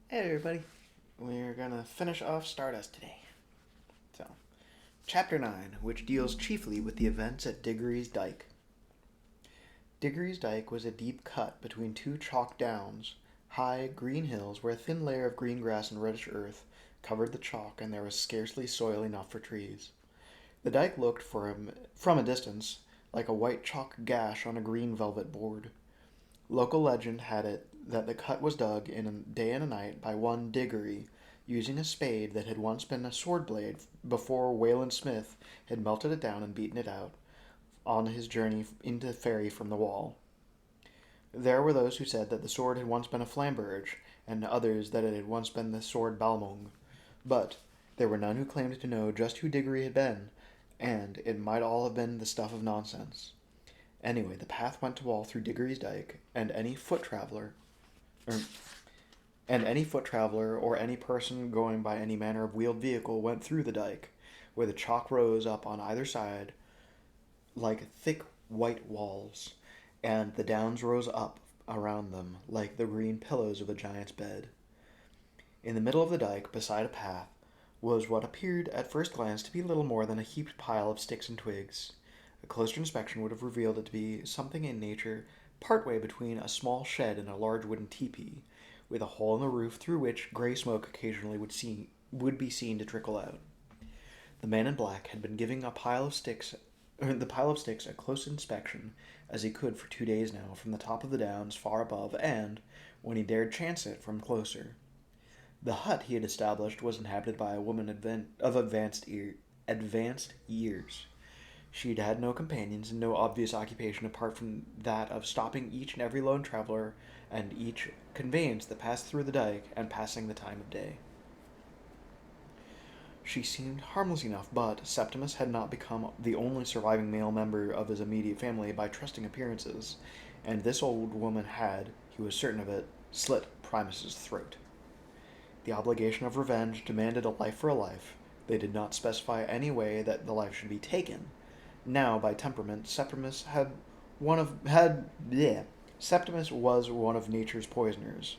Hey everybody, we're gonna finish off Stardust today. So, Chapter 9, which deals chiefly with the events at Diggory's Dyke. Diggory's Dyke was a deep cut between two chalk downs, high, green hills where a thin layer of green grass and reddish earth covered the chalk and there was scarcely soil enough for trees. The dike looked from a distance like a white chalk gash on a green velvet board. Local legend had it that the cut was dug in a day and a night by one Diggory, using a spade that had once been a sword blade before Wayland Smith had melted it down and beaten it out on his journey into Fairy from the Wall. There were those who said that the sword had once been a flamberge, and others that it had once been the sword Balmung. But there were none who claimed to know just who Diggory had been, and it might all have been the stuff of nonsense. Anyway, the path went to wall through Diggory's Dyke, or, and any foot traveler or any person going by any manner of wheeled vehicle went through the dike, where the chalk rose up on either side like thick white walls, and the downs rose up around them like the green pillows of a giant's bed. In the middle of the dike, beside a path, was what appeared at first glance to be little more than a heaped pile of sticks and twigs. A closer inspection would have revealed it to be something in nature partway between a small shed and a large wooden tepee, with a hole in the roof through which gray smoke occasionally would be seen to trickle out. The man in black had been giving the pile of sticks a close inspection as he could for 2 days now, from the top of the downs far above, and, when he dared chance it, from closer. The hut he had established was inhabited by a woman of advanced years. She had had no companions and no obvious occupation apart from that of stopping each and every lone traveler and each conveyance that passed through the dike and passing the time of day. She seemed harmless enough, but Septimus had not become the only surviving male member of his immediate family by trusting appearances, and this old woman had, he was certain of it, slit Primus's throat. The obligation of revenge demanded a life for a life. They did not specify any way that the life should be taken. Now, by temperament, Septimus was one of nature's poisoners.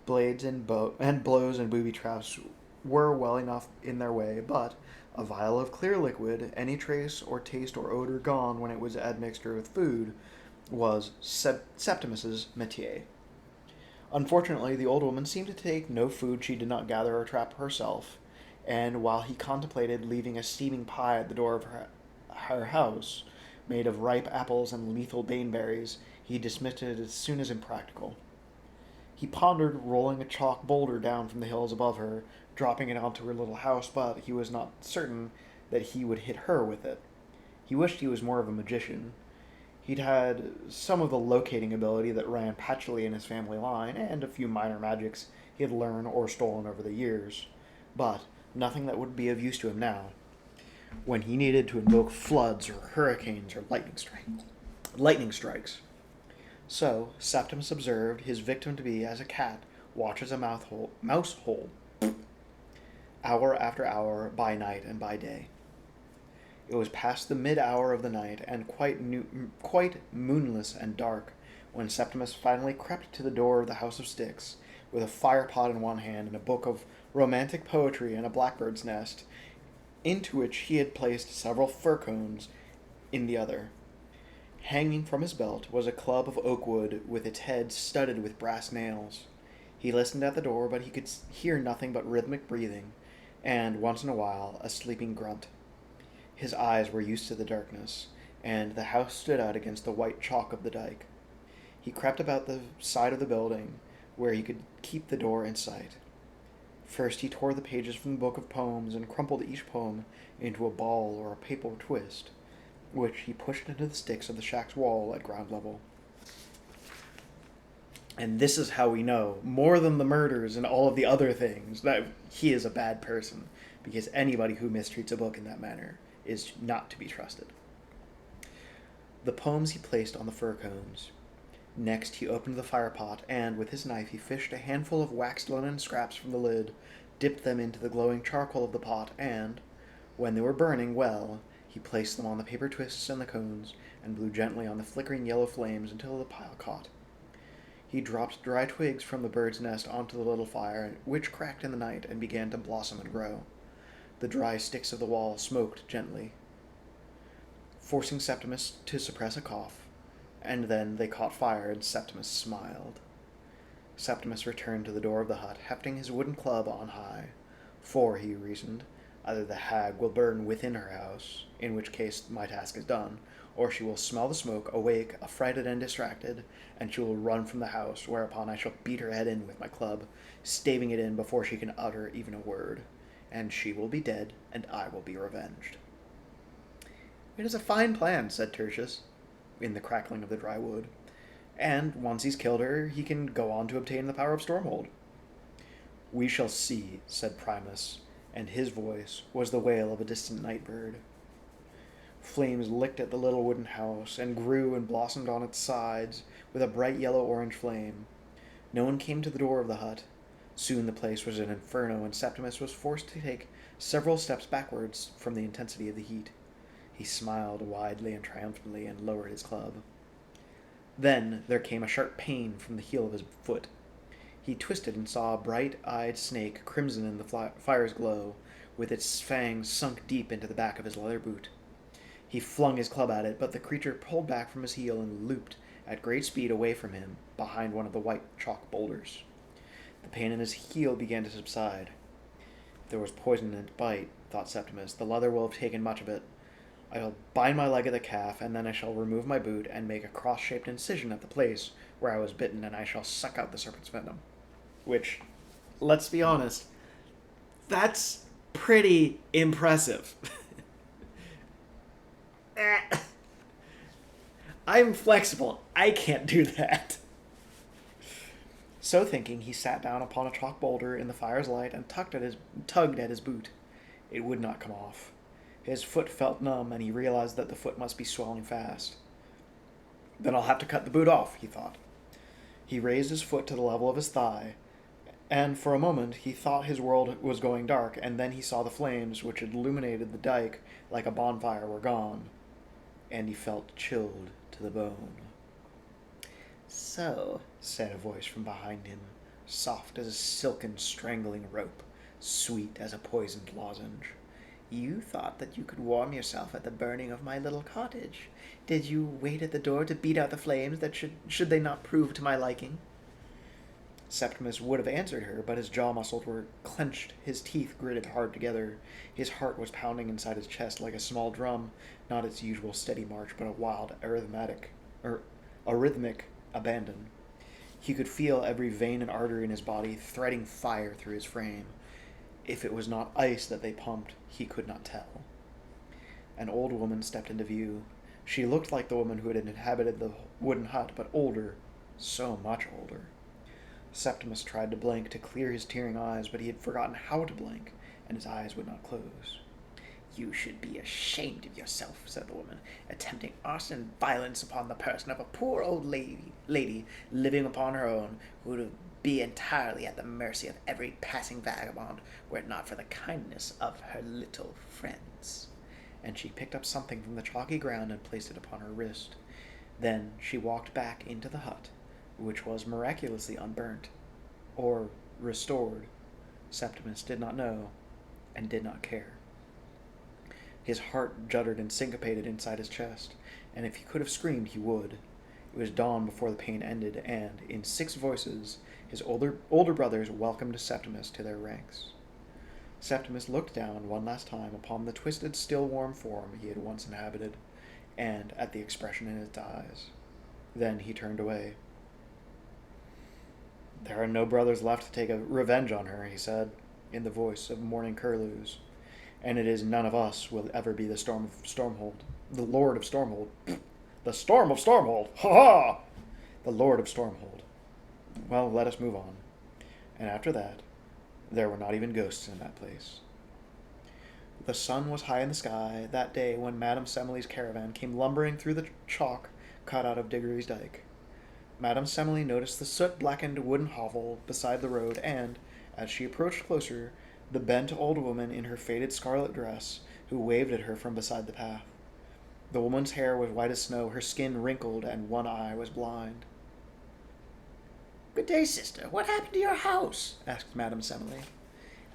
Blades and blows and booby traps were well enough in their way, but a vial of clear liquid, any trace or taste or odor gone when it was admixed with food, was Septimus's métier. Unfortunately, the old woman seemed to take no food she did not gather or trap herself, and while he contemplated leaving a steaming pie at the door of her house, made of ripe apples and lethal baneberries, he dismissed it as soon as impractical. He pondered rolling a chalk boulder down from the hills above her, dropping it onto her little house, but he was not certain that he would hit her with it. He wished he was more of a magician. He'd had some of the locating ability that ran patchily in his family line, and a few minor magics he had learned or stolen over the years, but nothing that would be of use to him now, when he needed to invoke floods or hurricanes or lightning strikes. So Septimus observed his victim to be as a cat watches a mouse hole, hour after hour, by night and by day. It was past the mid-hour of the night, and quite moonless and dark, when Septimus finally crept to the door of the House of Sticks, with a fire-pot in one hand and a book of romantic poetry and a blackbird's nest, into which he had placed several fir cones in the other. Hanging from his belt was a club of oak wood with its head studded with brass nails. He listened at the door, but he could hear nothing but rhythmic breathing, and, once in a while, a sleeping grunt. His eyes were used to the darkness, and the house stood out against the white chalk of the dike. He crept about the side of the building, where he could keep the door in sight. First he tore the pages from the book of poems and crumpled each poem into a ball or a paper twist, which he pushed into the sticks of the shack's wall at ground level. And this is how we know, more than the murders and all of the other things, that he is a bad person, because anybody who mistreats a book in that manner is not to be trusted. The poems he placed on the fir cones. Next he opened the firepot, and with his knife he fished a handful of waxed linen scraps from the lid, dipped them into the glowing charcoal of the pot, and, when they were burning well, he placed them on the paper twists and the cones, and blew gently on the flickering yellow flames until the pile caught. He dropped dry twigs from the bird's nest onto the little fire, which cracked in the night and began to blossom and grow. The dry sticks of the wall smoked gently, forcing Septimus to suppress a cough, and then they caught fire and Septimus smiled. Septimus returned to the door of the hut, hefting his wooden club on high. For, he reasoned, either the hag will burn within her house, in which case my task is done, or she will smell the smoke, awake, affrighted and distracted, and she will run from the house, whereupon I shall beat her head in with my club, staving it in before she can utter even a word. And she will be dead, and I will be revenged. It is a fine plan, said Tertius, in the crackling of the dry wood. And once he's killed her, he can go on to obtain the power of Stormhold. We shall see, said Primus, and his voice was the wail of a distant night bird. Flames licked at the little wooden house and grew and blossomed on its sides with a bright yellow-orange flame. No one came to the door of the hut. Soon the place was an inferno, and Septimus was forced to take several steps backwards from the intensity of the heat. He smiled widely and triumphantly and lowered his club. Then there came a sharp pain from the heel of his foot. He twisted and saw a bright-eyed snake crimson in the fire's glow, with its fangs sunk deep into the back of his leather boot. He flung his club at it, but the creature pulled back from his heel and looped at great speed away from him, behind one of the white chalk boulders. The pain in his heel began to subside. There was poison in its bite, thought Septimus. The leather will have taken much of it. I shall bind my leg at the calf, and then I shall remove my boot and make a cross-shaped incision at the place where I was bitten, and I shall suck out the serpent's venom. Which, let's be honest, that's pretty impressive. I'm flexible. I can't do that. So thinking, he sat down upon a chalk boulder in the fire's light and tugged at his boot. It would not come off. His foot felt numb, and he realized that the foot must be swelling fast. Then I'll have to cut the boot off, he thought. He raised his foot to the level of his thigh, and for a moment he thought his world was going dark, and then he saw the flames which had illuminated the dike like a bonfire were gone, and he felt chilled to the bone. So, said a voice from behind him, soft as a silken strangling rope, sweet as a poisoned lozenge. You thought that you could warm yourself at the burning of my little cottage. Did you wait at the door to beat out the flames that should they not prove to my liking? Septimus would have answered her, but his jaw muscles were clenched, his teeth gritted hard together. His heart was pounding inside his chest like a small drum, not its usual steady march, but a wild, arrhythmic abandon. He could feel every vein and artery in his body threading fire through his frame. If it was not ice that they pumped, he could not tell. An old woman stepped into view. She looked like the woman who had inhabited the wooden hut, but older, so much older. Septimus tried to blink to clear his tearing eyes, but he had forgotten how to blink, and his eyes would not close. You should be ashamed of yourself, said the woman, attempting arson and violence upon the person of a poor old lady living upon her own, who would be entirely at the mercy of every passing vagabond, were it not for the kindness of her little friends. And she picked up something from the chalky ground and placed it upon her wrist. Then she walked back into the hut, which was miraculously unburnt, or restored. Septimus did not know, and did not care. His heart juddered and syncopated inside his chest, and if he could have screamed, he would. It was dawn before the pain ended, and, in 6 voices, his older brothers welcomed Septimus to their ranks. Septimus looked down one last time upon the twisted, still-warm form he had once inhabited, and at the expression in his eyes. Then he turned away. There are no brothers left to take a revenge on her, he said, in the voice of mourning curlews. And it is none of us will ever be the Stormhold. The Lord of Stormhold. The Storm of Stormhold! Ha-ha! The Lord of Stormhold. Well, let us move on. And after that, there were not even ghosts in that place. The sun was high in the sky that day when Madame Semele's caravan came lumbering through the chalk cut out of Diggory's dike. Madame Semele noticed the soot-blackened wooden hovel beside the road, and, as she approached closer, the bent old woman in her faded scarlet dress, who waved at her from beside the path. The woman's hair was white as snow, her skin wrinkled, and one eye was blind. Good day, sister. What happened to your house? Asked Madame Semele.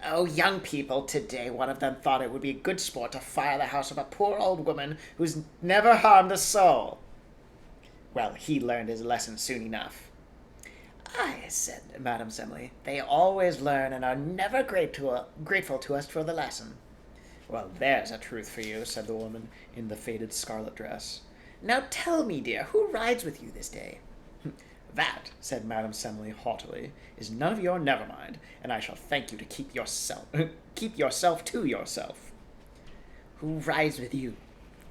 Oh, young people today, one of them thought it would be good sport to fire the house of a poor old woman who's never harmed a soul. Well, he learned his lesson soon enough. Aye, said Madame Semele, they always learn and are never grateful to us for the lesson. Well, there's a truth for you, said the woman in the faded scarlet dress. Now tell me, dear, who rides with you this day? That, said Madame Semele haughtily, is none of your never mind, and I shall thank you to keep yourself to yourself. Who rides with you?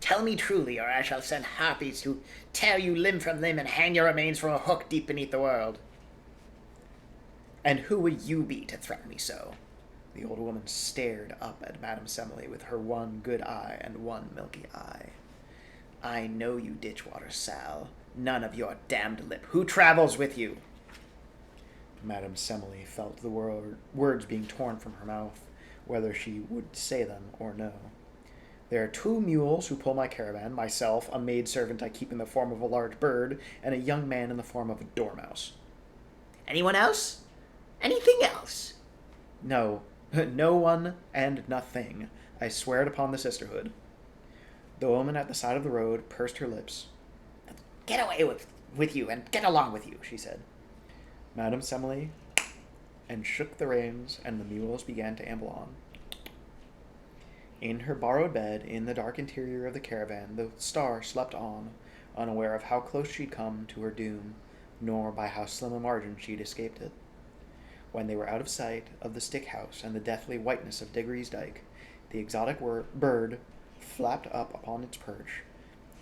Tell me truly, or I shall send harpies to tear you limb from limb and hang your remains from a hook deep beneath the world. And who would you be to threaten me so? The old woman stared up at Madame Semele with her one good eye and one milky eye. I know you, Ditchwater Sal. None of your damned lip. Who travels with you? Madame Semele felt the words being torn from her mouth, whether she would say them or no. There are 2 mules who pull my caravan, myself, a maidservant I keep in the form of a large bird, and a young man in the form of a dormouse. Anyone else? Anything else? No. No one and nothing. I swear it upon the sisterhood. The woman at the side of the road pursed her lips. Get away with you and get along with you, she said. Madame Semele and shook the reins, and the mules began to amble on. In her borrowed bed, in the dark interior of the caravan, the star slept on, unaware of how close she'd come to her doom, nor by how slim a margin she'd escaped it. When they were out of sight of the stick house and the deathly whiteness of Diggory's Dyke, the exotic bird flapped up upon its perch,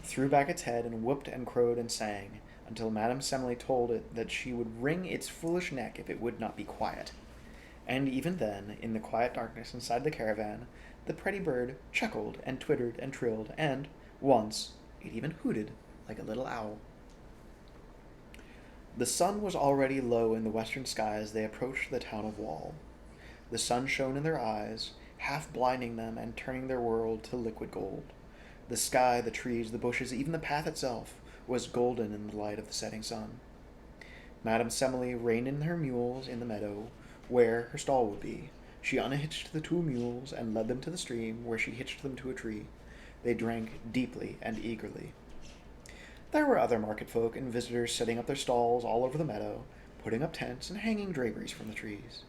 threw back its head, and whooped and crowed and sang, until Madame Semele told it that she would wring its foolish neck if it would not be quiet. And even then, in the quiet darkness inside the caravan, the pretty bird chuckled and twittered and trilled, and, once, it even hooted like a little owl. The sun was already low in the western sky as they approached the town of Wall. The sun shone in their eyes, half blinding them and turning their world to liquid gold. The sky, the trees, the bushes, even the path itself, was golden in the light of the setting sun. Madame Semele reined in her mules in the meadow, where her stall would be. She unhitched the 2 mules and led them to the stream, where she hitched them to a tree. They drank deeply and eagerly. There were other market folk and visitors setting up their stalls all over the meadow, putting up tents and hanging draperies from the trees.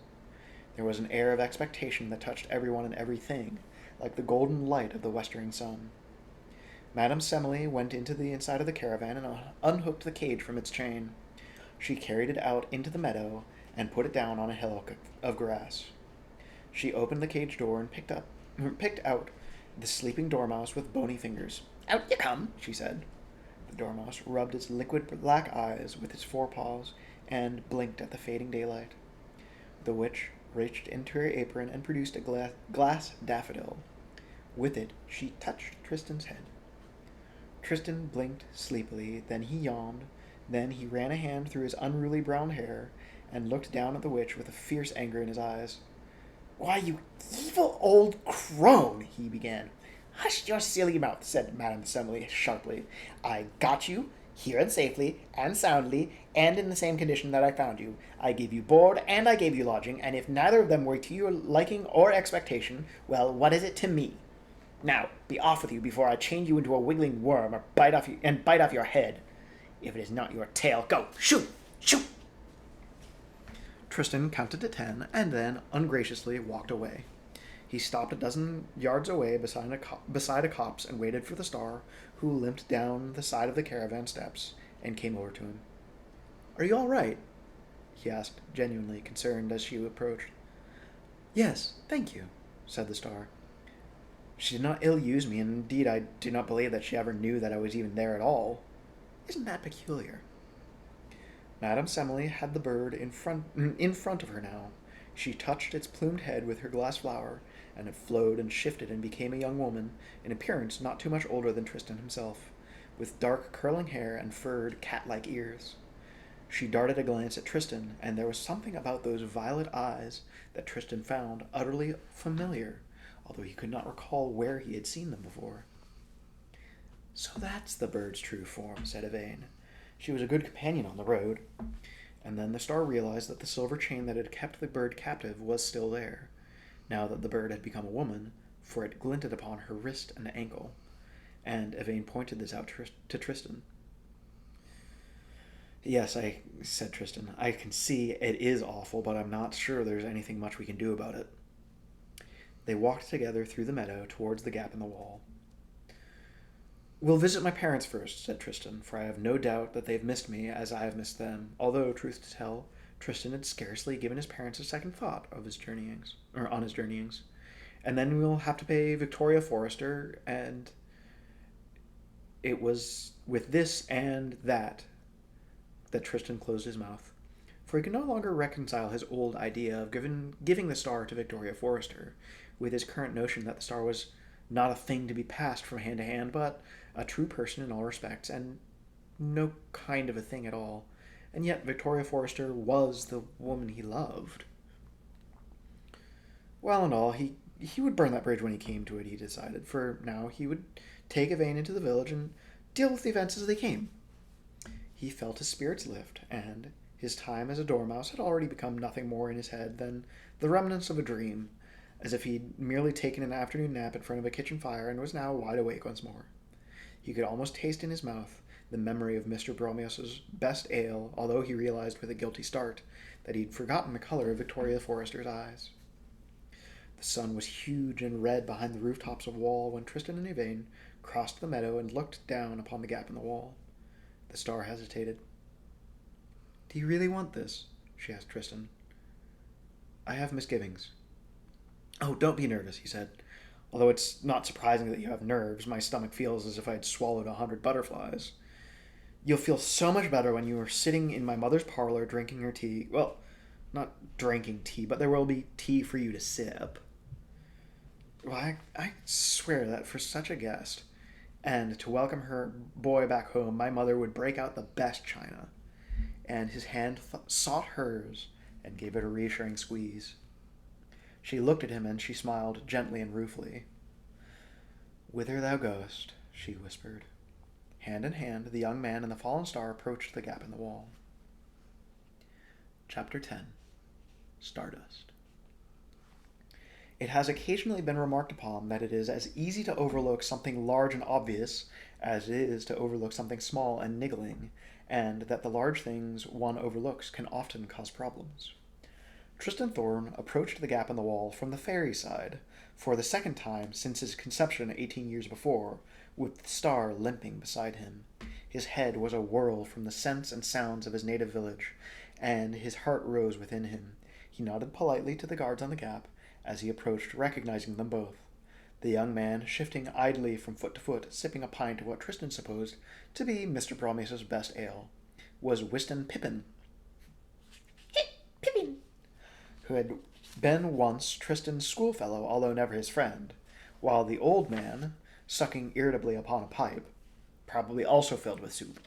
There was an air of expectation that touched everyone and everything, like the golden light of the westering sun. Madame Semele went into the inside of the caravan and unhooked the cage from its chain. She carried it out into the meadow and put it down on a hillock of grass. She opened the cage door and picked out the sleeping dormouse with bony fingers. Out you come, she said. The dormouse rubbed its liquid black eyes with its forepaws and blinked at the fading daylight. The witch reached into her apron and produced a glass daffodil. With it, she touched Tristan's head. Tristan blinked sleepily, then he yawned, then he ran a hand through his unruly brown hair and looked down at the witch with a fierce anger in his eyes. Why, you evil old crone, he began. Hush your silly mouth, said Madame Semele sharply. I got you, here and safely, and soundly, and in the same condition that I found you. I gave you board, and I gave you lodging, and if neither of them were to your liking or expectation, well, what is it to me? Now, be off with you before I change you into a wiggling worm or bite off your head. If it is not your tail, go, shoot, shoot! Tristan counted to 10 and then, ungraciously, walked away. He stopped a dozen yards away beside a copse and waited for the star, who limped down the side of the caravan steps and came over to him. Are you all right? He asked, genuinely concerned as she approached. Yes, thank you, said the star. She did not ill-use me, and indeed I do not believe that she ever knew that I was even there at all. Isn't that peculiar? Madame Semele had the bird in front of her now. She touched its plumed head with her glass flower, and it flowed and shifted and became a young woman, in appearance not too much older than Tristan himself, with dark curling hair and furred cat-like ears. She darted a glance at Tristan, and there was something about those violet eyes that Tristan found utterly familiar, although he could not recall where he had seen them before. So that's the bird's true form, said Yvain. She was a good companion on the road. And then the star realized that the silver chain that had kept the bird captive was still there, now that the bird had become a woman, for it glinted upon her wrist and ankle. And Yvain pointed this out to Tristan. Yes, said Tristan. I can see it is awful, but I'm not sure there's anything much we can do about it. They walked together through the meadow towards the gap in the wall. We'll visit my parents first, said Tristan, for I have no doubt that they've missed me as I have missed them, although, truth to tell, Tristan had scarcely given his parents a second thought of his journeyings, or on his journeyings. And then we'll have to pay Victoria Forrester, and it was with this and that Tristan closed his mouth, for he could no longer reconcile his old idea of giving the star to Victoria Forrester with his current notion that the star was not a thing to be passed from hand to hand, but a true person in all respects, and no kind of a thing at all. And yet Victoria Forrester was the woman he loved. Well and all, he would burn that bridge when he came to it, he decided, for now he would take Yvain into the village and deal with the events as they came. He felt his spirits lift, and his time as a dormouse had already become nothing more in his head than the remnants of a dream, as if he'd merely taken an afternoon nap in front of a kitchen fire and was now wide awake once more. He could almost taste in his mouth the memory of Mr. Bromius's best ale, although he realized with a guilty start that he'd forgotten the color of Victoria Forrester's eyes. The sun was huge and red behind the rooftops of wall when Tristan and Yvain crossed the meadow and looked down upon the gap in the wall. The star hesitated. Do you really want this? She asked Tristan. I have misgivings. Oh, don't be nervous, he said. Although it's not surprising that you have nerves, my stomach feels as if I had swallowed 100 butterflies. You'll feel so much better when you are sitting in my mother's parlor drinking her tea. Well, not drinking tea, but there will be tea for you to sip. Well, I swear that for such a guest, and to welcome her boy back home, my mother would break out the best china. And his hand sought hers and gave it a reassuring squeeze. She looked at him and she smiled gently and ruefully. Whither thou goest, she whispered. Hand in hand, the young man and the fallen star approached the gap in the wall. Chapter 10. Stardust. It has occasionally been remarked upon that it is as easy to overlook something large and obvious as it is to overlook something small and niggling, and that the large things one overlooks can often cause problems. Tristan Thorn approached the gap in the wall from the fairy side, for the second time since his conception 18 years before, with the star limping beside him. His head was a whirl from the scents and sounds of his native village, and his heart rose within him. He nodded politely to the guards on the gap as he approached, recognizing them both. The young man, shifting idly from foot to foot, sipping a pint of what Tristan supposed to be Mr. Bromius's best ale, was Wystan Pippin. Pippin! Who had been once Tristan's schoolfellow, although never his friend, while the old man, sucking irritably upon a pipe, probably also filled with soup,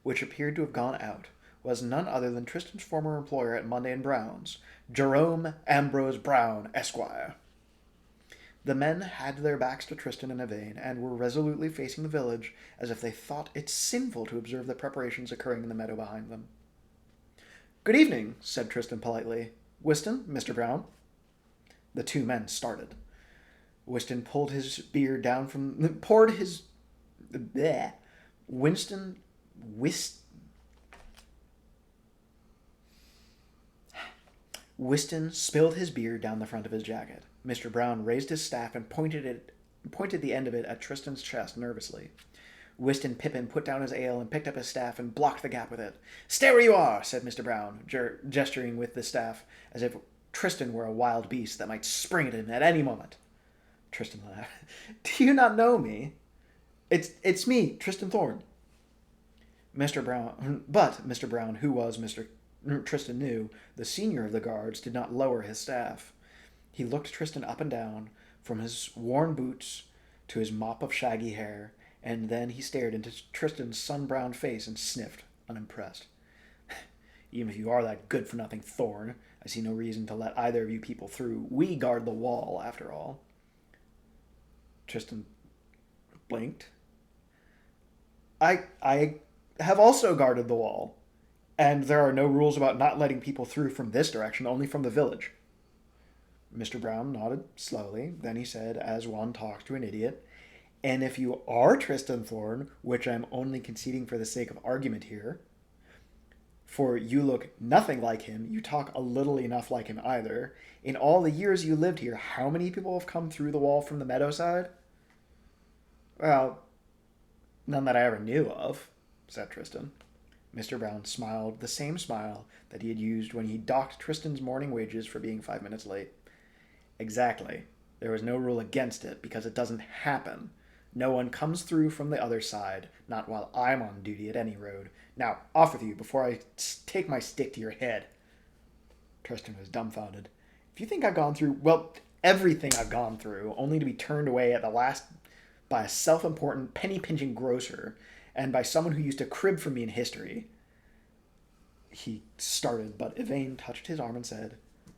which appeared to have gone out, was none other than Tristan's former employer at Monday and Brown's, Jerome Ambrose Brown, Esquire. The men had their backs to Tristan and Yvain, and were resolutely facing the village as if they thought it sinful to observe the preparations occurring in the meadow behind them. Good evening, said Tristan politely. Wystan, Mr. Brown. The two men started. Wystan pulled his beard down from... poured his... bleh. Wystan spilled his beard down the front of his jacket. Mr. Brown raised his staff and pointed the end of it at Tristan's chest nervously. Wystan Pippin put down his ale and picked up his staff and blocked the gap with it. Stay where you are, said Mr. Brown, gesturing with the staff as if Tristan were a wild beast that might spring at him at any moment. Tristan laughed. Do you not know me? It's me, Tristan Thorn. Mr. Brown, who was Tristan knew, the senior of the guards, did not lower his staff. He looked Tristan up and down, from his worn boots to his mop of shaggy hair, and then he stared into Tristan's sun-browned face and sniffed, unimpressed. Even if you are that good-for-nothing Thorn, I see no reason to let either of you people through. We guard the wall, after all. Tristan blinked. I have also guarded the wall. And there are no rules about not letting people through from this direction, only from the village. Mr. Brown nodded slowly. Then he said, as one talks to an idiot, and if you are Tristan Thorn, which I'm only conceding for the sake of argument here, for you look nothing like him, you talk a little enough like him either. In all the years you lived here, how many people have come through the wall from the meadow side? Well, none that I ever knew of, said Tristan. Mr. Brown smiled the same smile that he had used when he docked Tristan's morning wages for being 5 minutes late. Exactly. There was no rule against it because it doesn't happen. No one comes through from the other side, not while I'm on duty at any road. Now, off with you before I take my stick to your head. Tristan was dumbfounded. If you think I've gone through, well, everything I've gone through, only to be turned away at the last by a self-important, penny-pinching grocer, and by someone who used to crib from me in history. He started, but Yvain touched his arm and said,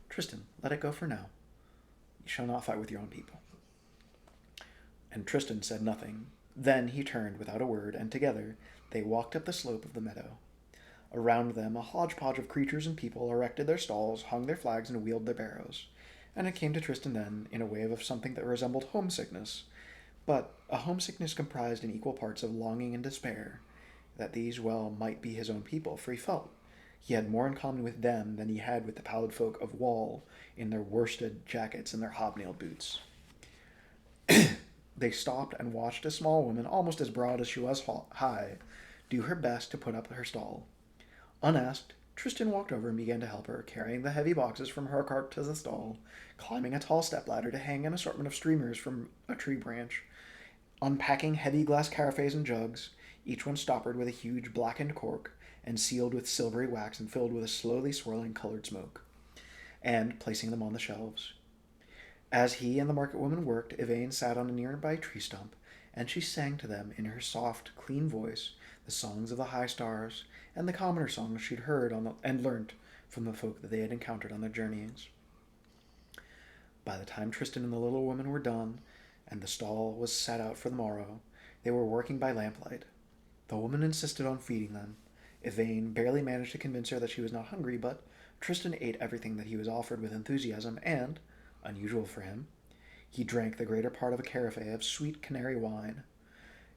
Tristan, let it go for now. You shall not fight with your own people. And Tristan said nothing. Then he turned without a word, and together they walked up the slope of the meadow. Around them a hodgepodge of creatures and people erected their stalls, hung their flags, and wheeled their barrows. And it came to Tristan then, in a wave of something that resembled homesickness, but a homesickness comprised in equal parts of longing and despair, that these well might be his own people, for he felt he had more in common with them than he had with the pallid folk of Wall in their worsted jackets and their hobnailed boots. They stopped and watched a small woman, almost as broad as she was high, do her best to put up her stall. Unasked, Tristan walked over and began to help her, carrying the heavy boxes from her cart to the stall, climbing a tall stepladder to hang an assortment of streamers from a tree branch, unpacking heavy glass carafes and jugs, each one stoppered with a huge blackened cork and sealed with silvery wax and filled with a slowly swirling colored smoke, and placing them on the shelves. As he and the market woman worked, Yvain sat on a nearby tree stump, and she sang to them in her soft, clean voice the songs of the high stars and the commoner songs she'd heard and learnt from the folk that they had encountered on their journeyings. By the time Tristan and the little woman were done, and the stall was set out for the morrow, they were working by lamplight. The woman insisted on feeding them. Yvain barely managed to convince her that she was not hungry, but Tristan ate everything that he was offered with enthusiasm, and, unusual for him, he drank the greater part of a carafe of sweet canary wine,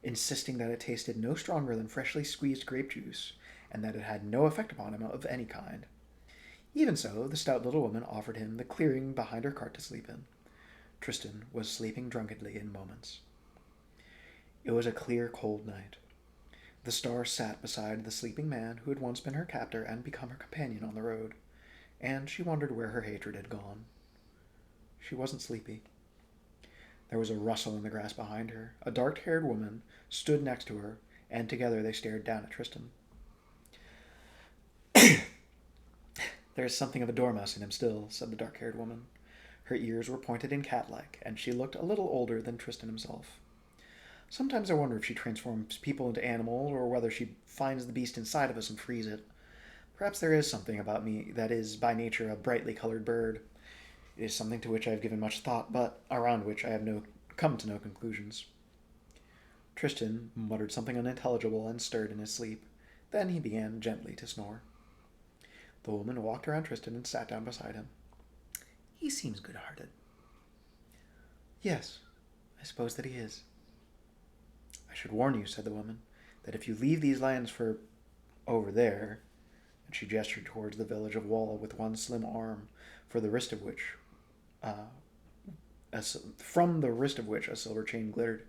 insisting that it tasted no stronger than freshly squeezed grape juice, and that it had no effect upon him of any kind. Even so, the stout little woman offered him the clearing behind her cart to sleep in. Tristan was sleeping drunkenly in moments. It was a clear, cold night. The star sat beside the sleeping man who had once been her captor and become her companion on the road, and she wondered where her hatred had gone. She wasn't sleepy. There was a rustle in the grass behind her. A dark-haired woman stood next to her, and together they stared down at Tristan. There is something of a dormouse in him still, said the dark-haired woman. Her ears were pointed and cat-like, and she looked a little older than Tristan himself. Sometimes I wonder if she transforms people into animals, or whether she finds the beast inside of us and frees it. Perhaps there is something about me that is by nature a brightly colored bird. It is something to which I have given much thought, but around which I have come to no conclusions. Tristan muttered something unintelligible and stirred in his sleep. Then he began gently to snore. The woman walked around Tristan and sat down beside him. He seems good-hearted. Yes, I suppose that he is. I should warn you, said the woman, that if you leave these lands for over there, and she gestured towards the village of Wall with one slim arm, from the wrist of which a silver chain glittered,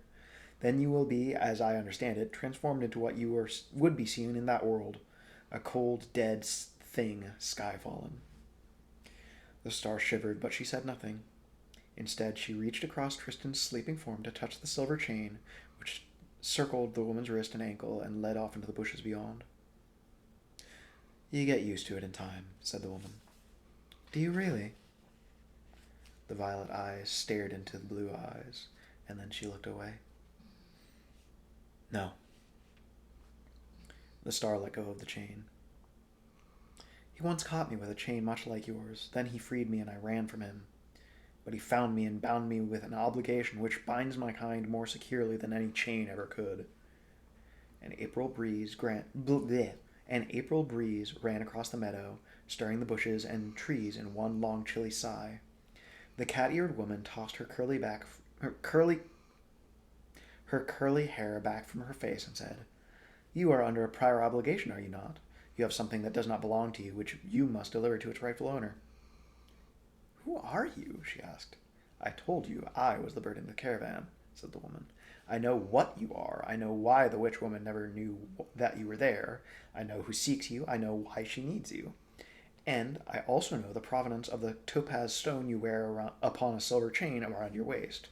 then you will be, as I understand it, transformed into what you would be seen in that world, a cold, dead thing, sky-fallen. The star shivered, but she said nothing. Instead, she reached across Tristan's sleeping form to touch the silver chain, which circled the woman's wrist and ankle and led off into the bushes beyond. You get used to it in time, said the woman. Do you really? The violet eyes stared into the blue eyes, and then she looked away. No. The star let go of the chain. He once caught me with a chain much like yours. Then he freed me and I ran from him. But he found me and bound me with an obligation which binds my kind more securely than any chain ever could. An April breeze An April breeze ran across the meadow, stirring the bushes and trees in one long chilly sigh. The cat-eared woman tossed her curly hair back from her face and said, "You are under a prior obligation, are you not? You have something that does not belong to you, which you must deliver to its rightful owner." "Who are you?" she asked. "I told you I was the bird in the caravan," said the woman. "I know what you are. I know why the witch woman never knew that you were there. I know who seeks you. I know why she needs you. And I also know the provenance of the topaz stone you wear upon a silver chain around your waist.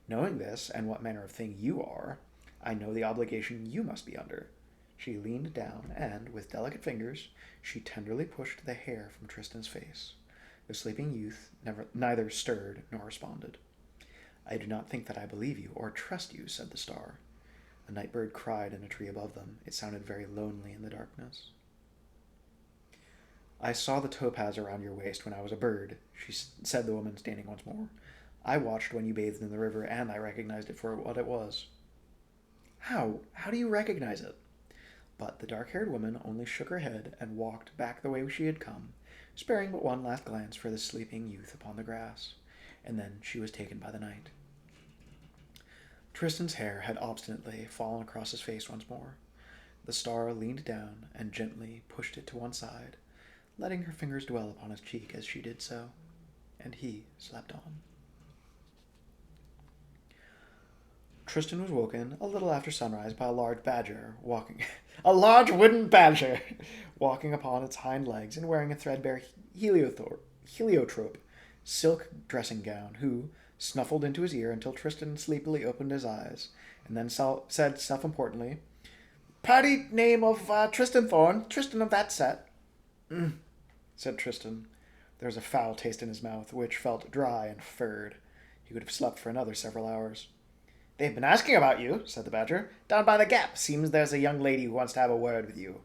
Knowing this, and what manner of thing you are, I know the obligation you must be under." She leaned down, and, with delicate fingers, she tenderly pushed the hair from Tristan's face. The sleeping youth neither stirred nor responded. "I do not think that I believe you or trust you," said the star. A night bird cried in a tree above them. It sounded very lonely in the darkness. "I saw the topaz around your waist when I was a bird," said the woman, standing once more. "I watched when you bathed in the river, and I recognized it for what it was." "How? How do you recognize it?" But the dark-haired woman only shook her head and walked back the way she had come, sparing but one last glance for the sleeping youth upon the grass, and then she was taken by the night. Tristan's hair had obstinately fallen across his face once more. The star leaned down and gently pushed it to one side, letting her fingers dwell upon his cheek as she did so, and he slept on. Tristan was woken a little after sunrise by a large a large wooden badger, walking upon its hind legs and wearing a threadbare heliotrope silk dressing gown, who snuffled into his ear until Tristan sleepily opened his eyes, and then said self-importantly, "Party name of Tristan Thorn, Tristan of that set." Said Tristan. There was a foul taste in his mouth, which felt dry and furred. He would have slept for another several hours. "They've been asking about you," said the badger. "Down by the gap. Seems there's a young lady who wants to have a word with you."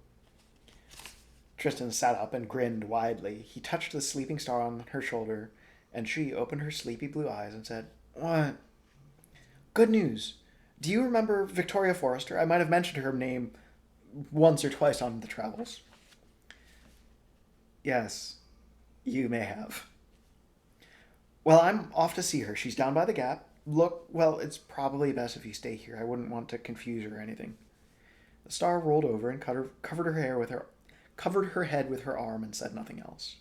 Tristan sat up and grinned widely. He touched the sleeping star on her shoulder, and she opened her sleepy blue eyes and said, "What?" "Good news. Do you remember Victoria Forrester? I might have mentioned her name once or twice on the travels." "Yes, you may have." "Well, I'm off to see her. She's down by the gap. Look, well, it's probably best if you stay here. I wouldn't want to confuse her or anything." The star rolled over and covered her head with her arm and said nothing else.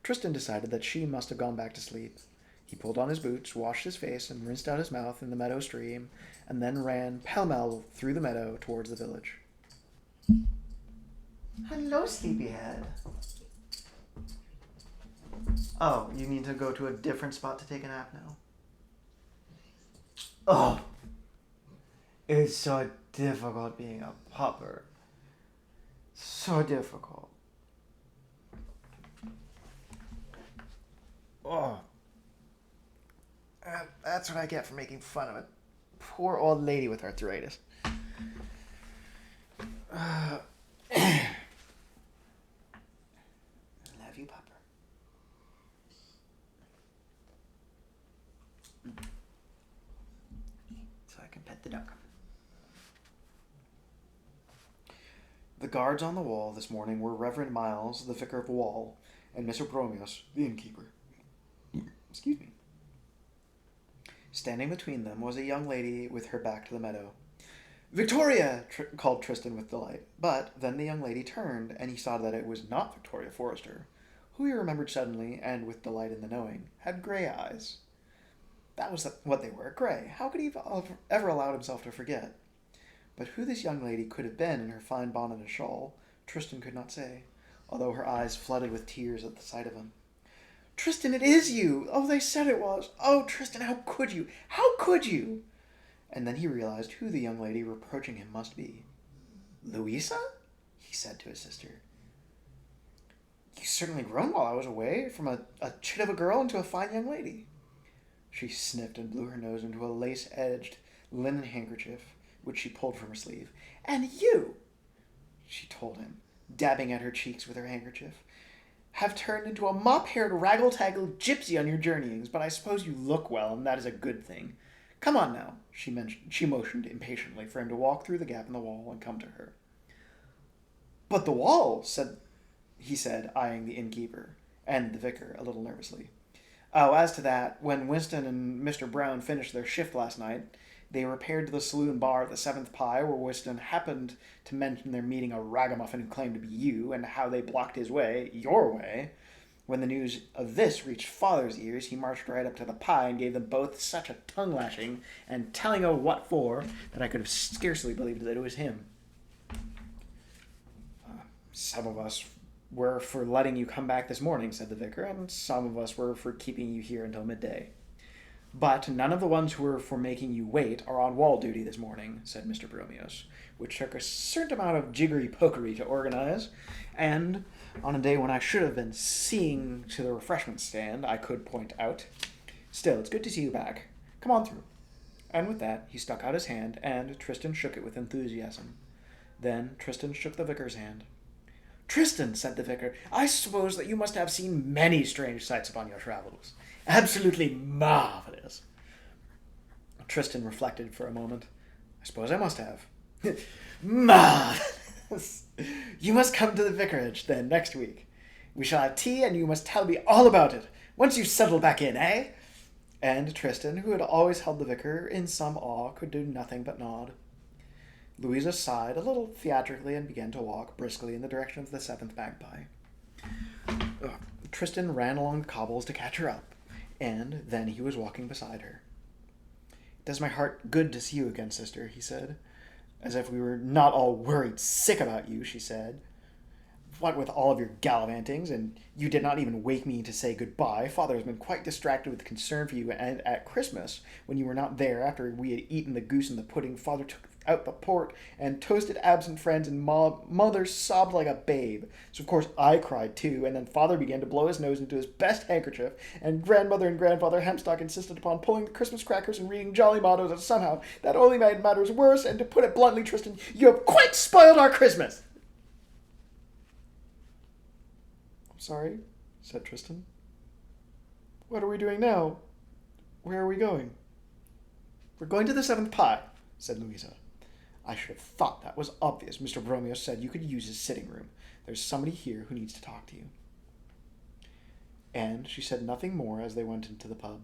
Tristan decided that she must have gone back to sleep. He pulled on his boots, washed his face, and rinsed out his mouth in the meadow stream, and then ran pell-mell through the meadow towards the village. Hello, sleepyhead. Oh, you need to go to a different spot to take a nap now. Oh, it's so difficult being a pupper. So difficult. Oh. That's what I get for making fun of a poor old lady with arthritis. Love you, pupper. So I can pet the duck. The guards on the wall this morning were Reverend Miles, the vicar of Wall, and Mr. Bromius, the innkeeper. Excuse me. Standing between them was a young lady with her back to the meadow. "Victoria!" called Tristan with delight. But then the young lady turned, and he saw that it was not Victoria Forrester, who he remembered suddenly, and with delight in the knowing, had gray eyes. That was what they were, gray. How could he have ever allowed himself to forget? But who this young lady could have been in her fine bonnet and shawl, Tristan could not say, although her eyes flooded with tears at the sight of him. "Tristan, it is you! Oh, they said it was! Oh, Tristan, how could you? How could you?" And then he realized who the young lady reproaching him must be. "Louisa?" he said to his sister. "You've certainly grown while I was away, from a chit of a girl into a fine young lady." She sniffed and blew her nose into a lace-edged linen handkerchief, which she pulled from her sleeve. "And you," she told him, dabbing at her cheeks with her handkerchief, "have turned into a mop-haired, raggle-taggle gypsy on your journeyings, but I suppose you look well, and that is a good thing. Come on now." She motioned impatiently for him to walk through the gap in the wall and come to her. But the wall, he said, eyeing the innkeeper and the vicar a little nervously. Oh, as to that, when Winston and Mr. Brown finished their shift last night, they repaired to the saloon bar at the Seventh Pie, where Winston happened to mention their meeting a ragamuffin who claimed to be you, and how they blocked his way, your way. When the news of this reached Father's ears, he marched right up to the pie and gave them both such a tongue-lashing and telling of what for that I could have scarcely believed that it was him. Some of us were for letting you come back this morning, said the vicar, and some of us were for keeping you here until midday. But none of the ones who were for making you wait are on wall duty this morning, said Mr. Bromios, which took a certain amount of jiggery-pokery to organize, and on a day when I should have been seeing to the refreshment stand, I could point out. Still, it's good to see you back. Come on through. And with that, he stuck out his hand, and Tristan shook it with enthusiasm. Then Tristan shook the vicar's hand. Tristan, said the vicar, I suppose that you must have seen many strange sights upon your travels. Absolutely marvelous. Tristan reflected for a moment. I suppose I must have. Marvelous. You must come to the vicarage, then, next week. We shall have tea, and you must tell me all about it, once you've settled back in, eh? And Tristan, who had always held the vicar in some awe, could do nothing but nod. Louisa sighed a little theatrically and began to walk briskly in the direction of the Seventh Magpie. Tristan ran along the cobbles to catch her up, and then he was walking beside her. It does my heart good to see you again, sister, he said. As if we were not all worried sick about you, she said. What with all of your gallivantings, and you did not even wake me to say goodbye. Father has been quite distracted with concern for you, and at Christmas, when you were not there after we had eaten the goose and the pudding, Father took out the port and toasted absent friends, and Mother sobbed like a babe. So of course I cried too, and then Father began to blow his nose into his best handkerchief, and Grandmother and Grandfather Hemstock insisted upon pulling the Christmas crackers and reading jolly mottos, and somehow that only made matters worse, and to put it bluntly, Tristan, you have quite spoiled our Christmas. I'm sorry, said Tristan. What are we doing now? Where are we going? We're going to the Seventh Pie, said Louisa. I should have thought that was obvious. Mr. Bromeo said you could use his sitting room. There's somebody here who needs to talk to you. And she said nothing more as they went into the pub.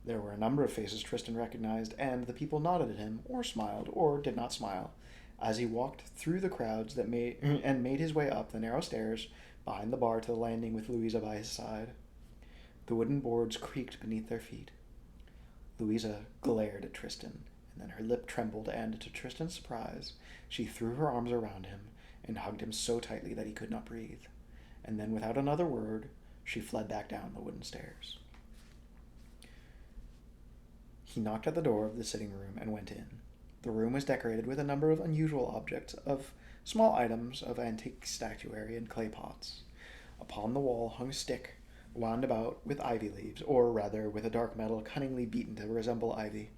There were a number of faces Tristan recognized, and the people nodded at him, or smiled, or did not smile, as he walked through the crowds that made his way up the narrow stairs behind the bar to the landing with Louisa by his side. The wooden boards creaked beneath their feet. Louisa glared at Tristan, and then her lip trembled, and, to Tristan's surprise, she threw her arms around him and hugged him so tightly that he could not breathe. And then, without another word, she fled back down the wooden stairs. He knocked at the door of the sitting room and went in. The room was decorated with a number of unusual objects, of small items of antique statuary and clay pots. Upon the wall hung a stick, wound about with ivy leaves, or rather with a dark metal cunningly beaten to resemble ivy.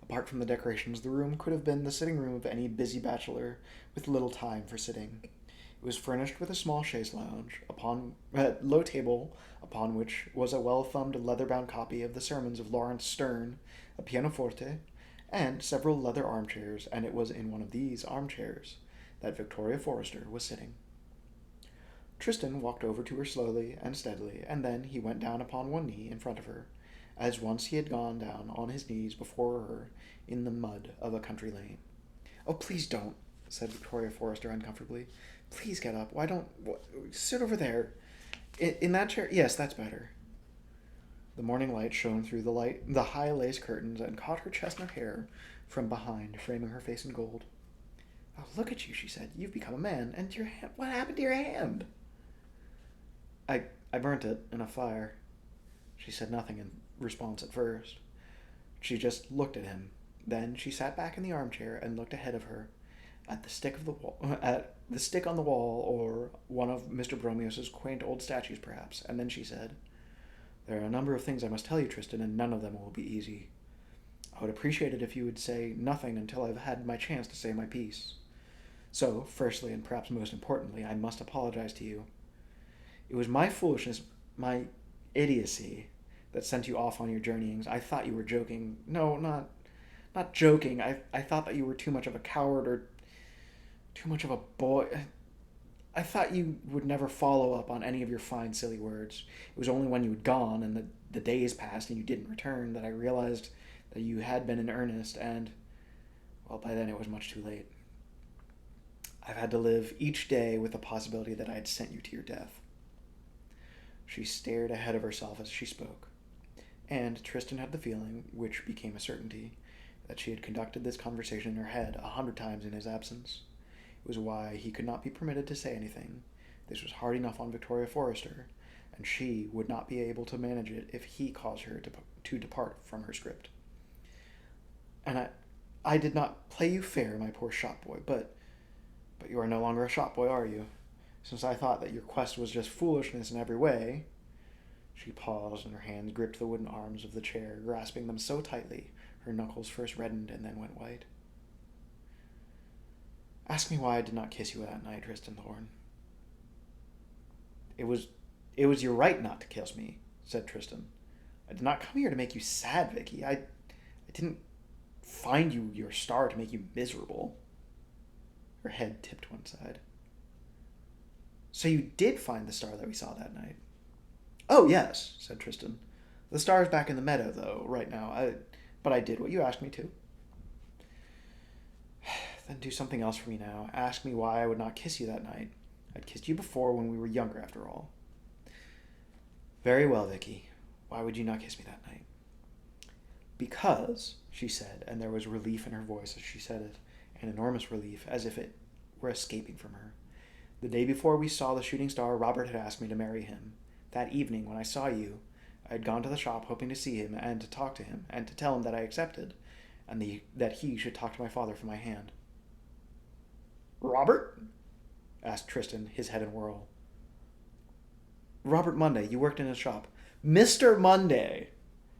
Apart from the decorations, the room could have been the sitting room of any busy bachelor with little time for sitting. It was furnished with a small chaise lounge, upon a low table upon which was a well-thumbed leather-bound copy of the sermons of Lawrence Sterne, a pianoforte, and several leather armchairs, and it was in one of these armchairs that Victoria Forrester was sitting. Tristan walked over to her slowly and steadily, and then he went down upon one knee in front of her, as once he had gone down on his knees before her in the mud of a country lane. "Oh, please don't," said Victoria Forrester uncomfortably. "Please get up. Why don't... sit over there. In that chair? Yes, that's better." The morning light shone through the high lace curtains and caught her chestnut hair from behind, framing her face in gold. "Oh, look at you," she said. "You've become a man, and your hand... What happened to your hand?" I burnt it in a fire." She said nothing in response at first. She just looked at him. Then she sat back in the armchair and looked ahead of her, at the stick on the wall, or one of Mr. Bromios's quaint old statues, perhaps. And then she said, "There are a number of things I must tell you, Tristan, and none of them will be easy. I would appreciate it if you would say nothing until I've had my chance to say my piece. So, firstly, and perhaps most importantly, I must apologize to you. It was my foolishness, my idiocy, that sent you off on your journeyings. I thought you were joking. No, not joking. I thought that you were too much of a coward, or too much of a boy. I thought you would never follow up on any of your fine, silly words. It was only when you had gone and the days passed and you didn't return that I realized that you had been in earnest, and, well, by then it was much too late. I've had to live each day with the possibility that I had sent you to your death. She stared ahead of herself as she spoke, and Tristan had the feeling, which became a certainty, that she had conducted this conversation in her head 100 times in his absence. It was why he could not be permitted to say anything. This was hard enough on Victoria Forrester, and she would not be able to manage it if he caused her to depart from her script. And I did not play you fair, my poor shop boy, but you are no longer a shop boy, are you? Since I thought that your quest was just foolishness in every way. She paused, and her hands gripped the wooden arms of the chair, grasping them so tightly her knuckles first reddened and then went white. Ask me why I did not kiss you that night, Tristan Thorn. It was your right not to kiss me, said Tristan. I did not come here to make you sad, Vicky. I didn't find you your star to make you miserable. Her head tipped one side. So you did find the star that we saw that night? Oh, yes, said Tristan. The star is back in the meadow, though, right now. But I did what you asked me to. Then do something else for me now. Ask me why I would not kiss you that night. I'd kissed you before when we were younger, after all. Very well, Vicky. Why would you not kiss me that night? Because, she said, and there was relief in her voice as she said it, an enormous relief, as if it were escaping from her. The day before we saw the shooting star, Robert had asked me to marry him. That evening, when I saw you, I had gone to the shop hoping to see him and to talk to him and to tell him that I accepted, and that he should talk to my father for my hand. Robert? Asked Tristan, his head in whirl. Robert Monday. You worked in his shop. Mr. Monday.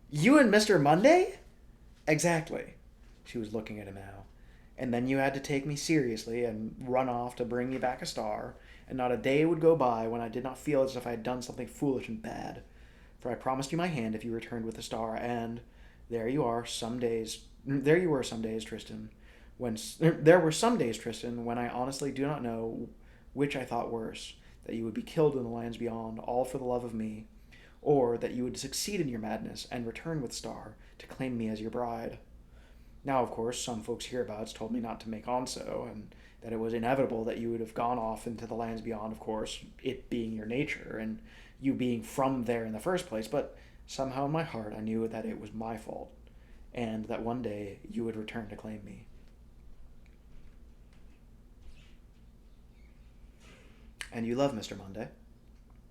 You and Mr. Monday? Exactly. She was looking at him now. And then you had to take me seriously and run off to bring me back a star, and not a day would go by when I did not feel as if I had done something foolish and bad. For I promised you my hand if you returned with the star, and there you were some days, Tristan. There were some days, Tristan, when I honestly do not know which I thought worse, that you would be killed in the lands beyond, all for the love of me, or that you would succeed in your madness and return with Star to claim me as your bride. Now, of course, some folks hereabouts told me not to make on so, and that it was inevitable that you would have gone off into the lands beyond, of course, it being your nature, and you being from there in the first place, but somehow in my heart I knew that it was my fault, and that one day you would return to claim me. And you love Mr. Monday,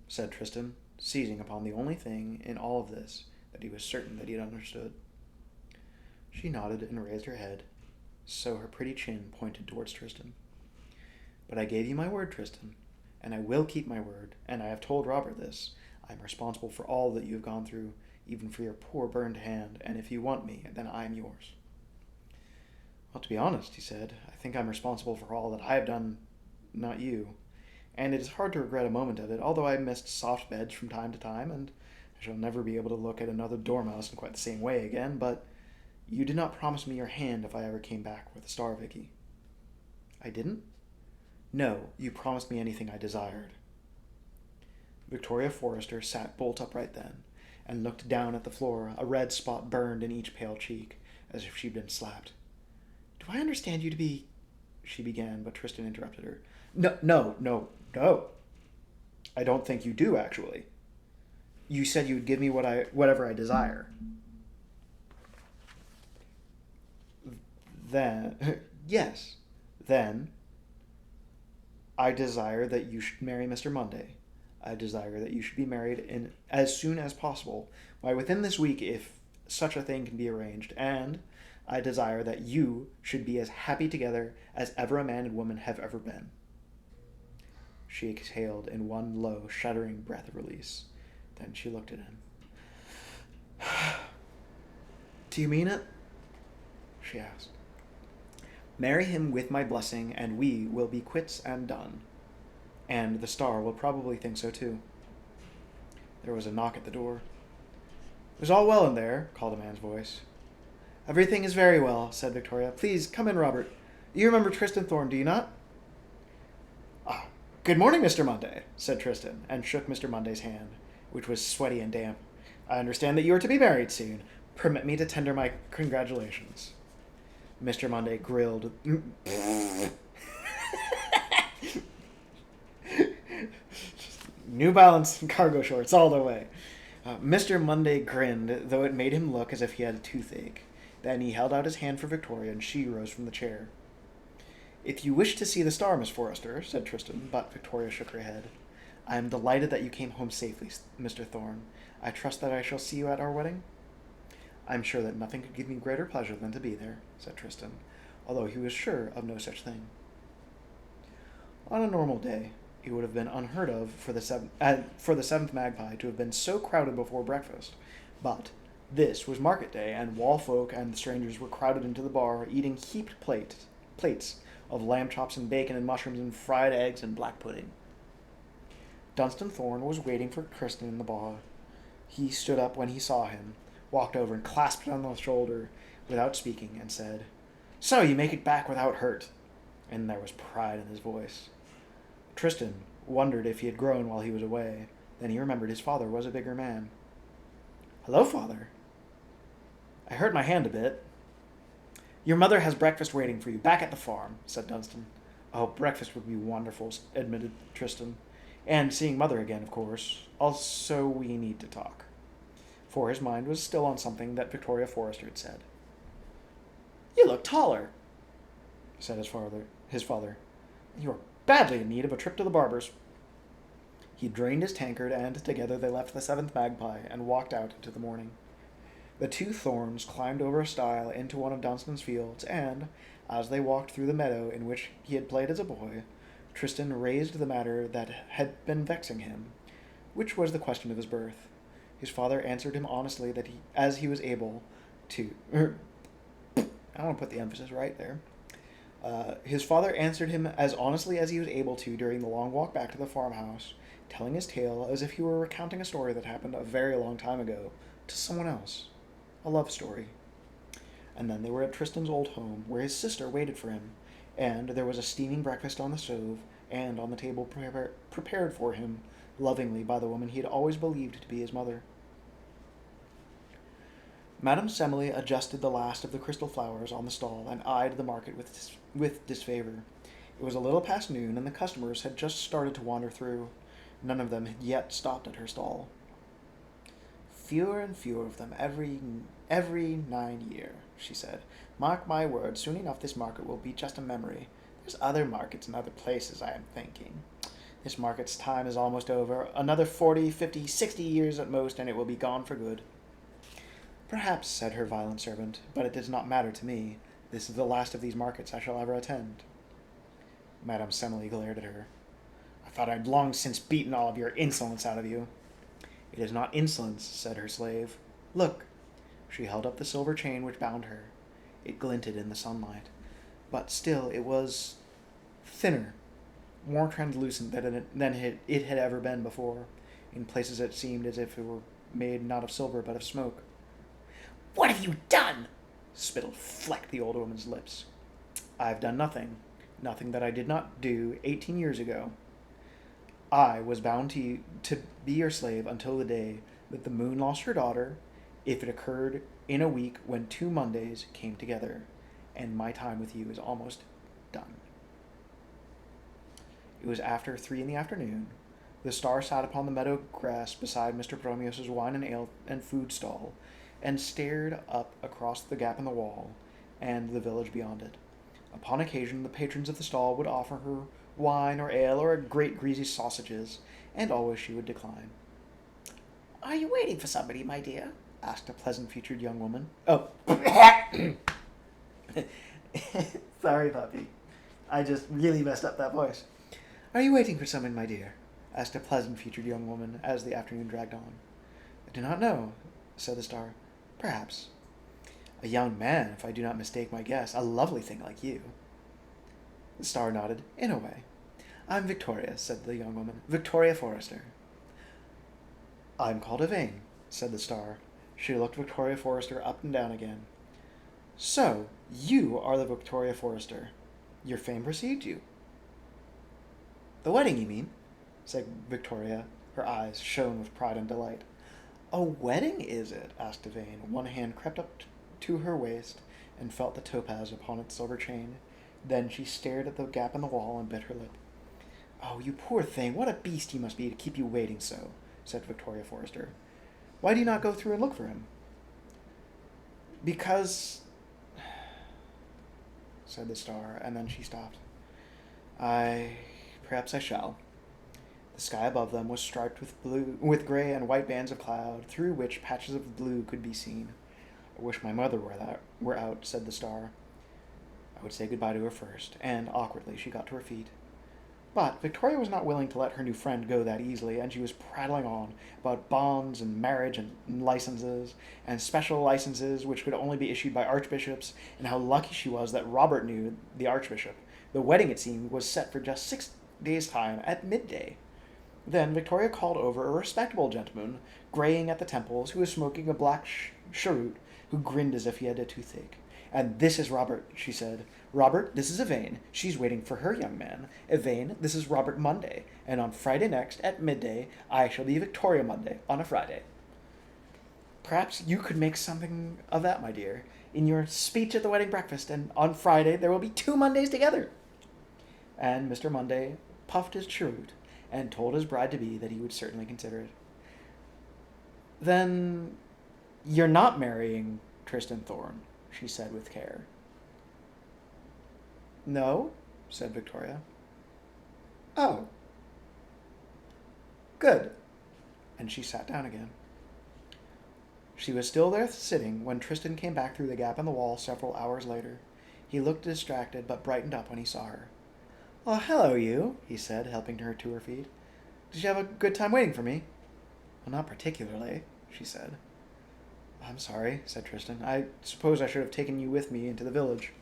said Tristan, seizing upon the only thing in all of this that he was certain that he had understood. She nodded and raised her head, so her pretty chin pointed towards Tristan. But I gave you my word, Tristan, and I will keep my word, and I have told Robert this. I am responsible for all that you have gone through, even for your poor burned hand, and if you want me, then I am yours. Well, to be honest, he said, I think I'm responsible for all that I have done, not you. And it is hard to regret a moment of it, although I missed soft beds from time to time, and I shall never be able to look at another dormouse in quite the same way again, but you did not promise me your hand if I ever came back with a star, Vicky. I didn't? No, you promised me anything I desired. Victoria Forrester sat bolt upright then, and looked down at the floor. A red spot burned in each pale cheek, as if she'd been slapped. Do I understand you to be... she began, but Tristan interrupted her. No. I don't think you do, actually. You said you would give me whatever I desire. Then, yes, then, I desire that you should marry Mr. Monday. I desire that you should be married as soon as possible, why within this week if such a thing can be arranged, and I desire that you should be as happy together as ever a man and woman have ever been. She exhaled in one low, shuddering breath of release. Then she looked at him. Do you mean it? She asked. Marry him with my blessing, and we will be quits and done. And the star will probably think so too. There was a knock at the door. It was all well in there, called a man's voice. Everything is very well, said Victoria. Please, come in, Robert. You remember Tristan Thorn, do you not? Good morning, Mr. Monday, said Tristan, and shook Mr. Monday's hand, which was sweaty and damp. I understand that you are to be married soon. Permit me to tender my congratulations. Mr. Monday grilled. New Balance cargo shorts all the way. Mr. Monday grinned, though it made him look as if he had a toothache. Then he held out his hand for Victoria, and she rose from the chair. If you wish to see the star, Miss Forrester, said Tristan, but Victoria shook her head. I am delighted that you came home safely, Mr. Thorne. I trust that I shall see you at our wedding? I am sure that nothing could give me greater pleasure than to be there, said Tristan, although he was sure of no such thing. On a normal day, it would have been unheard of for the seventh magpie to have been so crowded before breakfast, but this was market day, and wall folk and strangers were crowded into the bar, eating heaped plates of lamb chops and bacon and mushrooms and fried eggs and black pudding. Dunstan Thorne was waiting for Tristan in the bar. He stood up when he saw him, walked over and clasped him on the shoulder without speaking, and said, So you make it back without hurt. And there was pride in his voice. Tristan wondered if he had grown while he was away. Then he remembered his father was a bigger man. Hello, father. I hurt my hand a bit. Your mother has breakfast waiting for you back at the farm, said Dunstan. Oh, breakfast would be wonderful, admitted Tristan. And seeing mother again, of course. Also, we need to talk. For his mind was still on something that Victoria Forrester had said. You look taller, said his father. You are badly in need of a trip to the barber's. He drained his tankard, and together they left the seventh magpie and walked out into the morning. The two Thorns climbed over a stile into one of Dunstan's fields, and, as they walked through the meadow in which he had played as a boy, Tristan raised the matter that had been vexing him, which was the question of his birth. His father answered him honestly that as he was able to... I don't want to put the emphasis right there. His father answered him as honestly as he was able to during the long walk back to the farmhouse, telling his tale as if he were recounting a story that happened a very long time ago to someone else. A love story. And then they were at Tristan's old home, where his sister waited for him, and there was a steaming breakfast on the stove, and on the table prepared for him lovingly by the woman he had always believed to be his mother. Madame Semele adjusted the last of the crystal flowers on the stall and eyed the market with disfavor. It was a little past noon, and the customers had just started to wander through. None of them had yet stopped at her stall. Fewer and fewer of them every 9 years, she said. Mark my words, soon enough this market will be just a memory. There's other markets in other places, I am thinking. This market's time is almost over. Another 40, 50, 60 years at most, and it will be gone for good. Perhaps, said her violent servant, but it does not matter to me. This is the last of these markets I shall ever attend. Madame Semele glared at her. I thought I'd long since beaten all of your insolence out of you. It is not insolence, said her slave. Look. She held up the silver chain which bound her. It glinted in the sunlight, but still it was thinner, more translucent than it had ever been before. In places it seemed as if it were made not of silver but of smoke. What have you done? Spittle flecked the old woman's lips. I've done nothing. Nothing that I did not do 18 years ago. I was bound to be your slave until the day that the moon lost her daughter, if it occurred in a week when 2 Mondays came together, and my time with you is almost done. It was after 3 in the afternoon. The star sat upon the meadow grass beside Mr. Bromios's wine and ale and food stall, and stared up across the gap in the wall and the village beyond it. Upon occasion, the patrons of the stall would offer her wine or ale or great greasy sausages, and always she would decline. Are you waiting for somebody, my dear? Asked a pleasant-featured young woman. Oh. Sorry, puppy. I just really messed up that voice. Are you waiting for someone, my dear? Asked a pleasant-featured young woman as the afternoon dragged on. I do not know, said the star. Perhaps. A young man, if I do not mistake my guess. A lovely thing like you. The star nodded, in a way. I'm Victoria, said the young woman. Victoria Forrester. I'm called Yvain, said the star. She looked Victoria Forrester up and down again. So, you are the Victoria Forrester. Your fame precedes you. The wedding, you mean? Said Victoria. Her eyes shone with pride and delight. A wedding, is it? Asked Yvain. One hand crept up to her waist and felt the topaz upon its silver chain. Then she stared at the gap in the wall and bit her lip. Oh, you poor thing, what a beast he must be to keep you waiting so, said Victoria Forrester. Why do you not go through and look for him? Because, said the star, and then she stopped. Perhaps I shall. The sky above them was striped with gray and white bands of cloud, through which patches of blue could be seen. I wish my mother were out, said the star. I would say goodbye to her first, and awkwardly she got to her feet. But Victoria was not willing to let her new friend go that easily, and she was prattling on about bonds and marriage and licenses, and special licenses which could only be issued by archbishops, and how lucky she was that Robert knew the archbishop. The wedding, it seemed, was set for just 6 days' time at midday. Then Victoria called over a respectable gentleman, graying at the temples, who was smoking a black cheroot, who grinned as if he had a toothache. And this is Robert, she said. Robert, this is Yvain. She's waiting for her young man. Yvain, this is Robert Monday. And on Friday next, at midday, I shall be Victoria Monday, on a Friday. Perhaps you could make something of that, my dear, in your speech at the wedding breakfast, and on Friday there will be 2 Mondays together. And Mr. Monday puffed his cheroot and told his bride-to-be that he would certainly consider it. Then you're not marrying Tristan Thorne, she said with care. No, said Victoria. Oh. Good. And she sat down again. She was still there sitting when Tristan came back through the gap in the wall several hours later. He looked distracted, but brightened up when he saw her. Oh, hello, you, he said, helping her to her feet. Did you have a good time waiting for me? Well, not particularly, she said. I'm sorry, said Tristan. I suppose I should have taken you with me into the village.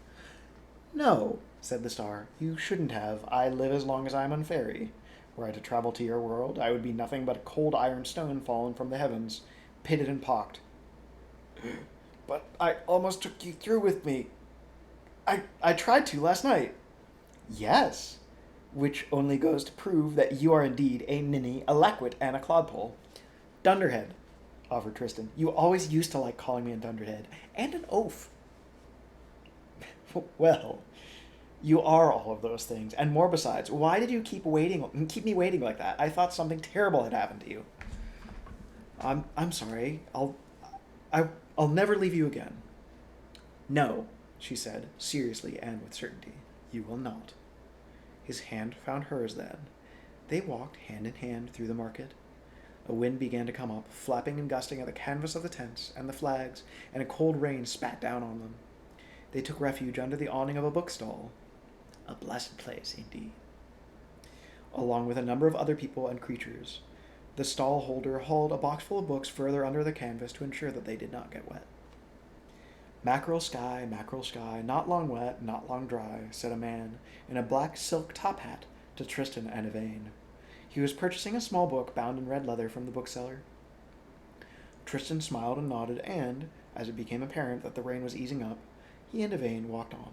No, said the star. You shouldn't have. I live as long as I am on fairy. Were I to travel to your world, I would be nothing but a cold iron stone fallen from the heavens, pitted and pocked. But I almost took you through with me. I tried to last night. Yes, which only goes to prove that you are indeed a ninny, a lackwit, and a clodpole. Dunderhead, offered Tristan. You always used to like calling me a dunderhead, and an oaf. Well, you are all of those things, and more besides. Why did you keep me waiting like that? I thought something terrible had happened to you. I'm sorry. I'll never leave you again. No, she said, seriously and with certainty. You will not. His hand found hers then. They walked hand in hand through the market. A wind began to come up, flapping and gusting at the canvas of the tents and the flags, and a cold rain spat down on them. They took refuge under the awning of a bookstall. A blessed place, indeed. Along with a number of other people and creatures, the stall holder hauled a box full of books further under the canvas to ensure that they did not get wet. Mackerel sky, not long wet, not long dry, said a man in a black silk top hat to Tristan and Yvain. He was purchasing a small book bound in red leather from the bookseller. Tristan smiled and nodded, and, as it became apparent that the rain was easing up, he and Yvain walked on.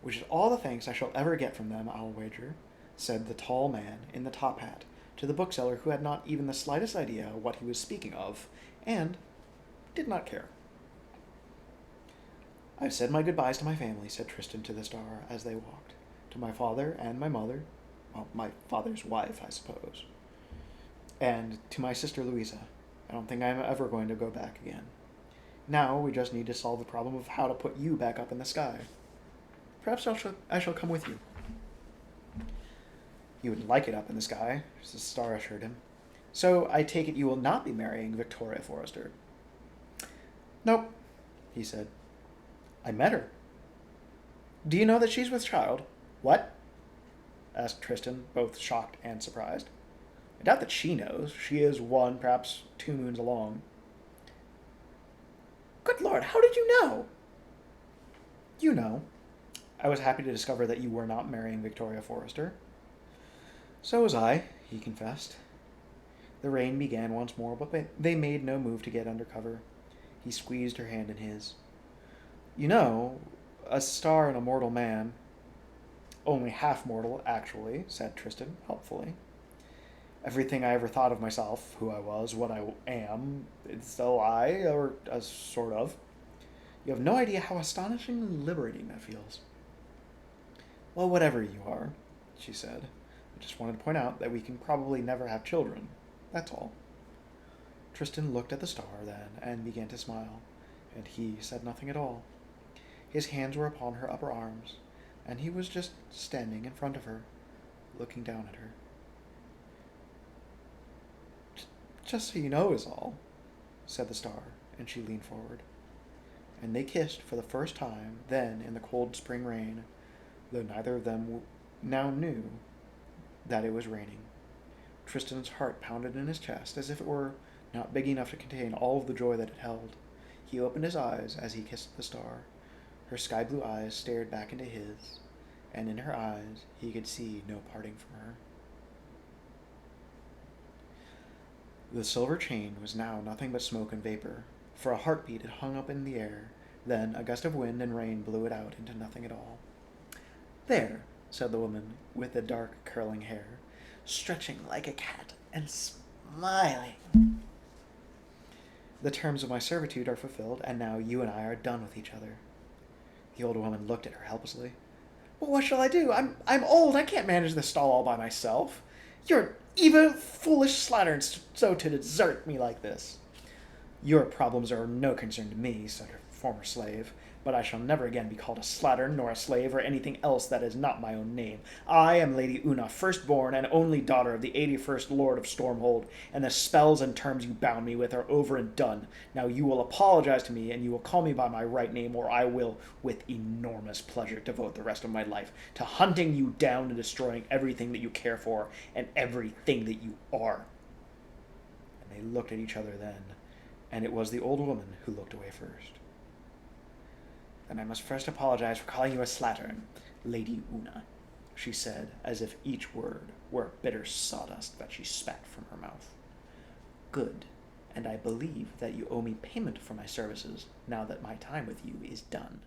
Which is all the thanks I shall ever get from them, I'll wager, said the tall man in the top hat to the bookseller, who had not even the slightest idea what he was speaking of, and did not care. I've said my goodbyes to my family, said Tristan to the star as they walked. To my father and my mother, well, my father's wife, I suppose. And to my sister Louisa. I don't think I'm ever going to go back again. Now we just need to solve the problem of how to put you back up in the sky. Perhaps I shall come with you. You wouldn't like it up in the sky, the star assured him. So I take it you will not be marrying Victoria Forrester. Nope, he said. I met her. Do you know that she's with child? What? Asked Tristan, both shocked and surprised. I doubt that she knows. She is 1, perhaps 2 moons along. Good Lord, how did you know? You know. I was happy to discover that you were not marrying Victoria Forrester. So was I, he confessed. The rain began once more, but they made no move to get under cover. He squeezed her hand in his. You know, a star and a mortal man. Only half mortal, actually, said Tristan, helpfully. Everything I ever thought of myself, who I was, what I am, it's a lie, or a sort of. You have no idea how astonishingly liberating that feels. Well, whatever you are, she said. I just wanted to point out that we can probably never have children. That's all. Tristan looked at the star then and began to smile, and he said nothing at all. His hands were upon her upper arms, and he was just standing in front of her, looking down at her. Just so you know is all, said the star, and she leaned forward. And they kissed for the first time then in the cold spring rain, though neither of them now knew that it was raining. Tristan's heart pounded in his chest as if it were not big enough to contain all of the joy that it held. He opened his eyes as he kissed the star. Her sky-blue eyes stared back into his, and in her eyes he could see no parting from her. The silver chain was now nothing but smoke and vapor. For a heartbeat it hung up in the air, then a gust of wind and rain blew it out into nothing at all. There, said the woman with the dark curling hair, stretching like a cat and smiling. The terms of my servitude are fulfilled, and now you and I are done with each other. The old woman looked at her helplessly. Well, what shall I do? I'm old. I can't manage this stall all by myself. You're even foolish slattern so to desert me like this. Your problems are no concern to me, said her former slave, but I shall never again be called a slattern, nor a slave, or anything else that is not my own name. I am Lady Una, firstborn and only daughter of the 81st Lord of Stormhold, and the spells and terms you bound me with are over and done. Now you will apologize to me, and you will call me by my right name, or I will, with enormous pleasure, devote the rest of my life to hunting you down and destroying everything that you care for, and everything that you are. And they looked at each other then, and it was the old woman who looked away first. Then I must first apologize for calling you a slattern, Lady Una, she said, as if each word were bitter sawdust that she spat from her mouth. Good, and I believe that you owe me payment for my services now that my time with you is done.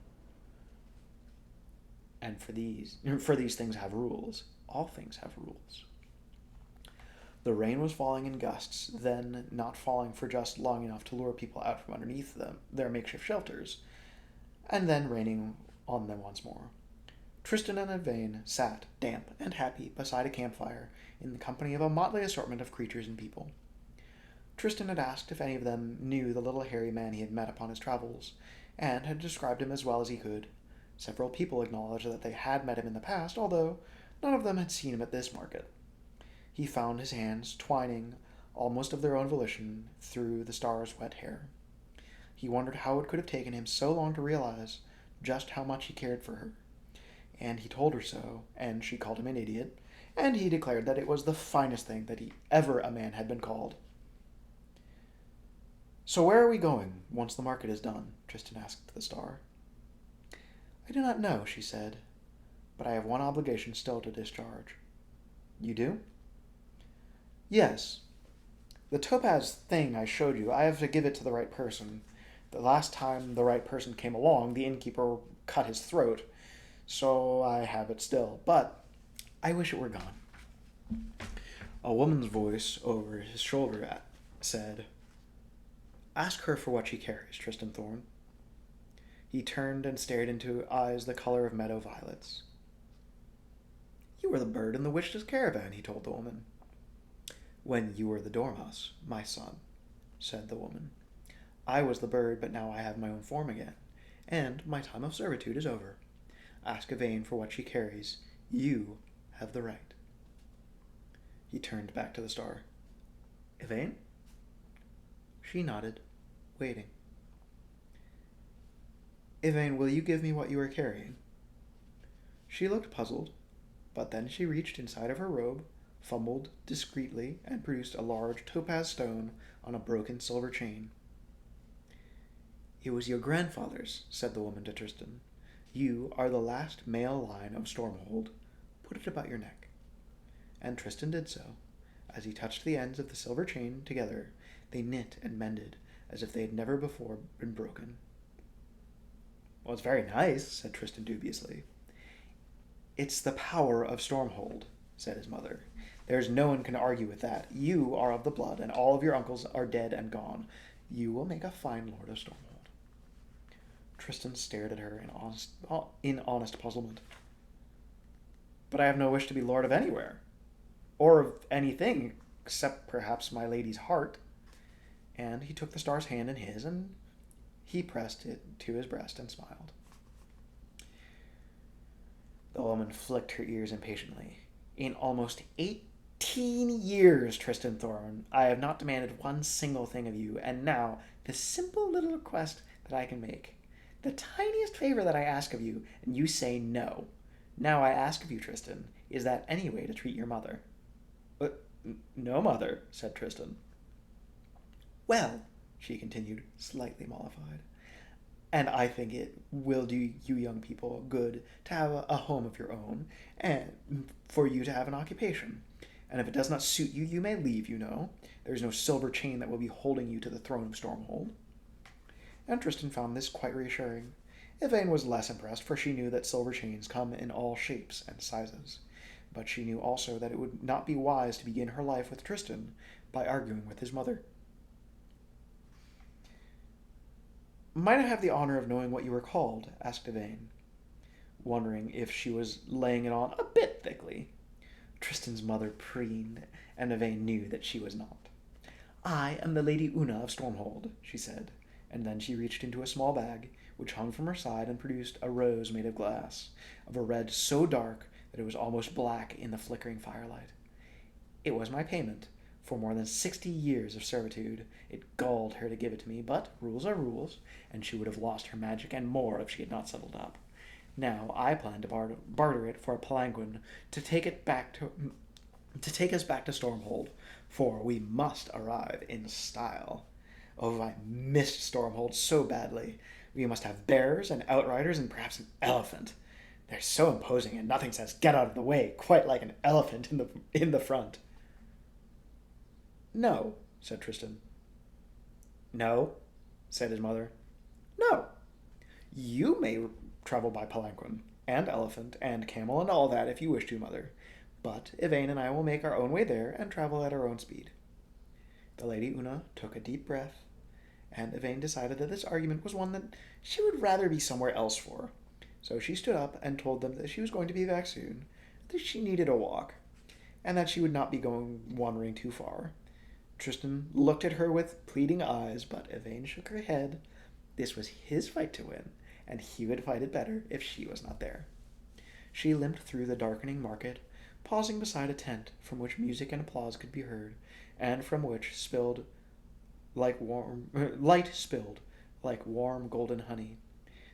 And for these things have rules. All things have rules. The rain was falling in gusts, then not falling for just long enough to lure people out from underneath their makeshift shelters, and then raining on them once more. Tristan and Yvain sat, damp and happy, beside a campfire, in the company of a motley assortment of creatures and people. Tristan had asked if any of them knew the little hairy man he had met upon his travels, and had described him as well as he could. Several people acknowledged that they had met him in the past, although none of them had seen him at this market. He found his hands twining, almost of their own volition, through the star's wet hair. He wondered how it could have taken him so long to realize just how much he cared for her. And he told her so, and she called him an idiot, and he declared that it was the finest thing that ever a man had been called. So where are we going, once the market is done? Tristan asked the star. I do not know, she said, but I have one obligation still to discharge. You do? Yes. The topaz thing I showed you, I have to give it to the right person. The last time the right person came along, the innkeeper cut his throat, so I have it still, but I wish it were gone. A woman's voice over his shoulder said, Ask her for what she carries, Tristan Thorn. He turned and stared into eyes the color of meadow violets. You were the bird in the witch's caravan, he told the woman. When you were the dormouse, my son, said the woman. I was the bird, but now I have my own form again, and my time of servitude is over. Ask Yvain for what she carries. You have the right. He turned back to the star. Yvain? She nodded, waiting. Yvain, will you give me what you are carrying? She looked puzzled, but then she reached inside of her robe, fumbled discreetly, and produced a large topaz stone on a broken silver chain. It was your grandfather's, said the woman to Tristan. You are the last male line of Stormhold. Put it about your neck. And Tristan did so. As he touched the ends of the silver chain together, they knit and mended as if they had never before been broken. Well, it's very nice, said Tristan dubiously. It's the power of Stormhold, said his mother. There's no one can argue with that. You are of the blood, and all of your uncles are dead and gone. You will make a fine lord of Stormhold. Tristan stared at her in honest puzzlement. But I have no wish to be lord of anywhere, or of anything, except perhaps my lady's heart. And he took the star's hand in his, and he pressed it to his breast and smiled. The woman flicked her ears impatiently. In almost 18 years, Tristan Thorn, I have not demanded one single thing of you, and now the simple little request that I can make. The tiniest favor that I ask of you, and you say no. Now I ask of you, Tristan, is that any way to treat your mother? No, mother, said Tristan. Well, she continued, slightly mollified, and I think it will do you young people good to have a home of your own, and for you to have an occupation. And if it does not suit you, you may leave, you know. There is no silver chain that will be holding you to the throne of Stormhold. And Tristan found this quite reassuring. Yvain was less impressed, for she knew that silver chains come in all shapes and sizes. But she knew also that it would not be wise to begin her life with Tristan by arguing with his mother. Might I have the honor of knowing what you were called? Asked Yvain, wondering if she was laying it on a bit thickly. Tristan's mother preened, and Yvain knew that she was not. I am the Lady Una of Stormhold, she said, and then she reached into a small bag, which hung from her side, and produced a rose made of glass, of a red so dark that it was almost black in the flickering firelight. It was my payment for more than 60 years of servitude. It galled her to give it to me, but rules are rules, and she would have lost her magic and more if she had not settled up. Now I plan to barter it for a palanquin to take us back to Stormhold, for we must arrive in style. Oh, I missed Stormhold so badly. We must have bears and outriders and perhaps an elephant. They're so imposing, and nothing says "get out of the way" quite like an elephant in the front. No, said Tristan. No, said his mother. No. You may travel by palanquin, and elephant, and camel, and all that if you wish to, mother. But Yvain and I will make our own way there and travel at our own speed. The Lady Una took a deep breath, and Yvain decided that this argument was one that she would rather be somewhere else for. So she stood up and told them that she was going to be back soon, that she needed a walk, and that she would not be wandering too far. Tristan looked at her with pleading eyes, but Yvain shook her head. This was his fight to win, and he would fight it better if she was not there. She limped through the darkening market, pausing beside a tent from which music and applause could be heard, and from which light spilled like warm golden honey.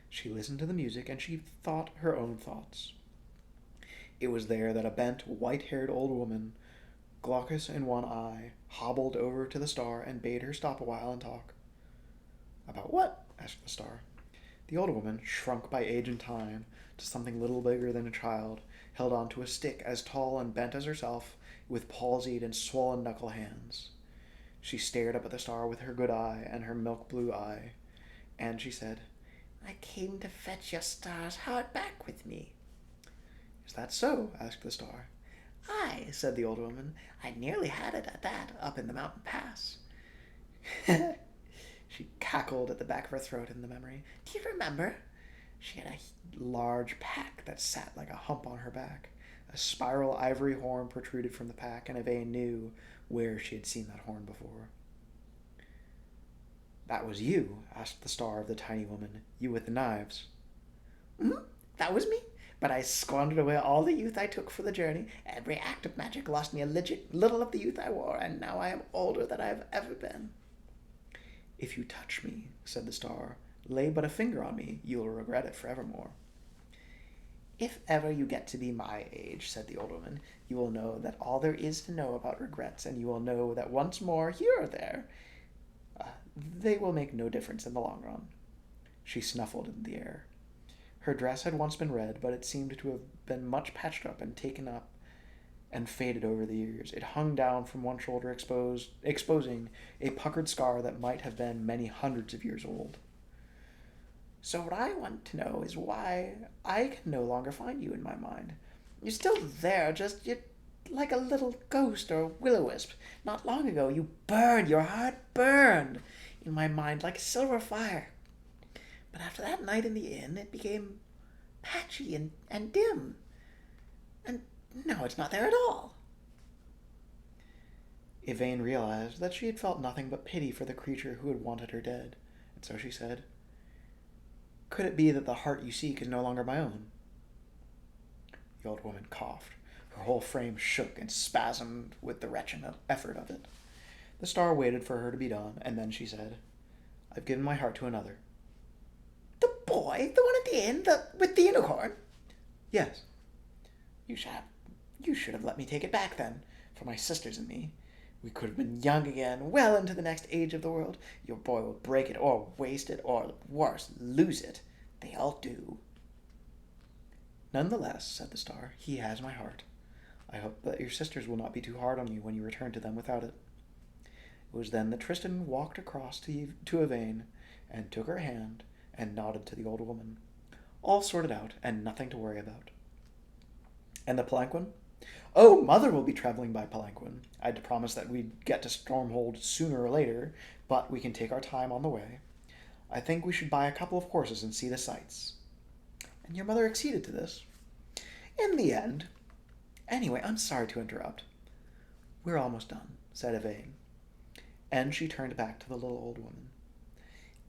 She listened to the music, and she thought her own thoughts. It was there that a bent, white-haired old woman, glaucous in one eye, hobbled over to the star and bade her stop a while and talk. About what? Asked the star. The old woman, shrunk by age and time to something little bigger than a child, held on to a stick as tall and bent as herself, with palsied and swollen knuckle hands. She stared up at the star with her good eye and her milk-blue eye, and she said, I came to fetch your star's heart back with me. Is that so? Asked the star. Aye, said the old woman. I nearly had it at that, up in the mountain pass. She cackled at the back of her throat in the memory. Do you remember? She had a large pack that sat like a hump on her back. A spiral ivory horn protruded from the pack, and Yvain knew where she had seen that horn before. That was you? Asked the star of the tiny woman. You with the knives. That was me. But I squandered away all the youth I took for the journey. Every act of magic lost me a little of the youth I wore, and now I am older than I have ever been. If you touch me, said the star, lay but a finger on me, you will regret it forevermore. If ever you get to be my age, said the old woman, you will know that all there is to know about regrets, and you will know that once more, here or there, they will make no difference in the long run. She snuffled in the air. Her dress had once been red, but it seemed to have been much patched up and taken up and faded over the years. It hung down from one shoulder, exposing a puckered scar that might have been many hundreds of years old. So what I want to know is why I can no longer find you in my mind. You're still there, just you're like a little ghost or will-o-wisp. Not long ago, you burned, your heart burned in my mind like a silver fire. But after that night in the inn, it became patchy and dim. And now it's not there at all. Yvain realized that she had felt nothing but pity for the creature who had wanted her dead, and so she said, "Could it be that the heart you seek is no longer my own?" The old woman coughed. Her whole frame shook and spasmed with the wretched effort of it. The star waited for her to be done, and then she said, "I've given my heart to another." The boy? The one at the inn? With the unicorn? Yes. You should have let me take it back then, for my sisters and me. We could have been young again, well into the next age of the world. Your boy will break it, or waste it, or worse, lose it. They all do. Nonetheless, said the star, he has my heart. I hope that your sisters will not be too hard on you when you return to them without it. It was then that Tristan walked across to Yvain and took her hand and nodded to the old woman. All sorted out and nothing to worry about. And the palanquin? Oh, Mother will be traveling by palanquin. I'd promised that we'd get to Stormhold sooner or later, but we can take our time on the way. I think we should buy a couple of horses and see the sights. And your mother acceded to this. In the end. Anyway, I'm sorry to interrupt. We're almost done, said Yvain. And she turned back to the little old woman.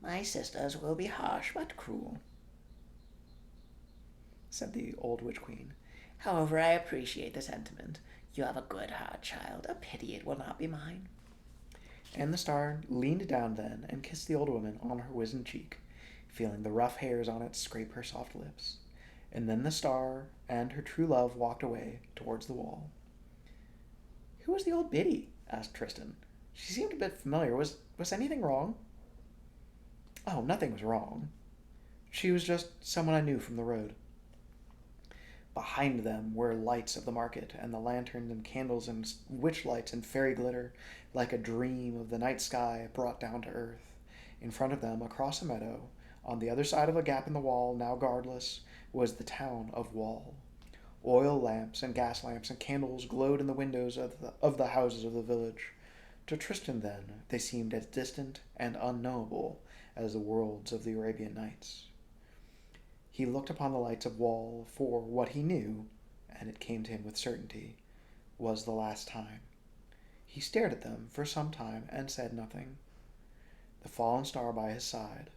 My sisters will be harsh but cruel, said the old witch queen. However, I appreciate the sentiment. You have a good heart, child. A pity it will not be mine. And the star leaned down then and kissed the old woman on her wizened cheek, feeling the rough hairs on it scrape her soft lips. And then the star and her true love walked away towards the wall. Who was the old biddy? Asked Tristan. She seemed a bit familiar. Was anything wrong? Oh, nothing was wrong. She was just someone I knew from the road. Behind them were lights of the market, and the lanterns and candles and witch lights and fairy glitter, like a dream of the night sky brought down to earth. In front of them, across a meadow, on the other side of a gap in the wall, now guardless, was the town of Wall. Oil lamps and gas lamps and candles glowed in the windows of the houses of the village. To Tristan, then, they seemed as distant and unknowable as the worlds of the Arabian Nights. He looked upon the lights of Wall for what he knew, and it came to him with certainty, was the last time. He stared at them for some time and said nothing, the fallen star by his side,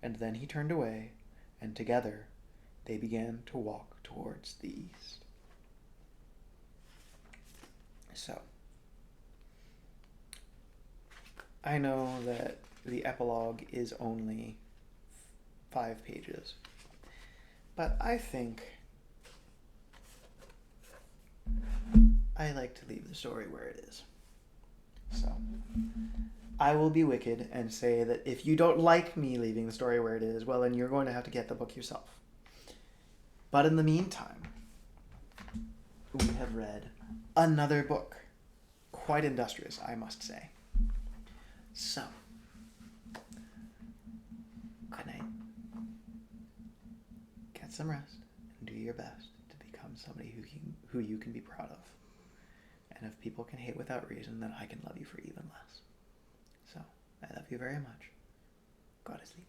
and then he turned away, and together they began to walk towards the east. So, I know that the epilogue is only 5 pages. But I think I like to leave the story where it is. So, I will be wicked and say that if you don't like me leaving the story where it is, well, then you're going to have to get the book yourself. But in the meantime, we have read another book. Quite industrious, I must say. So, good night. Get some rest and do your best to become somebody who you can be proud of. And if people can hate without reason, then I can love you for even less. So, I love you very much. Go to sleep.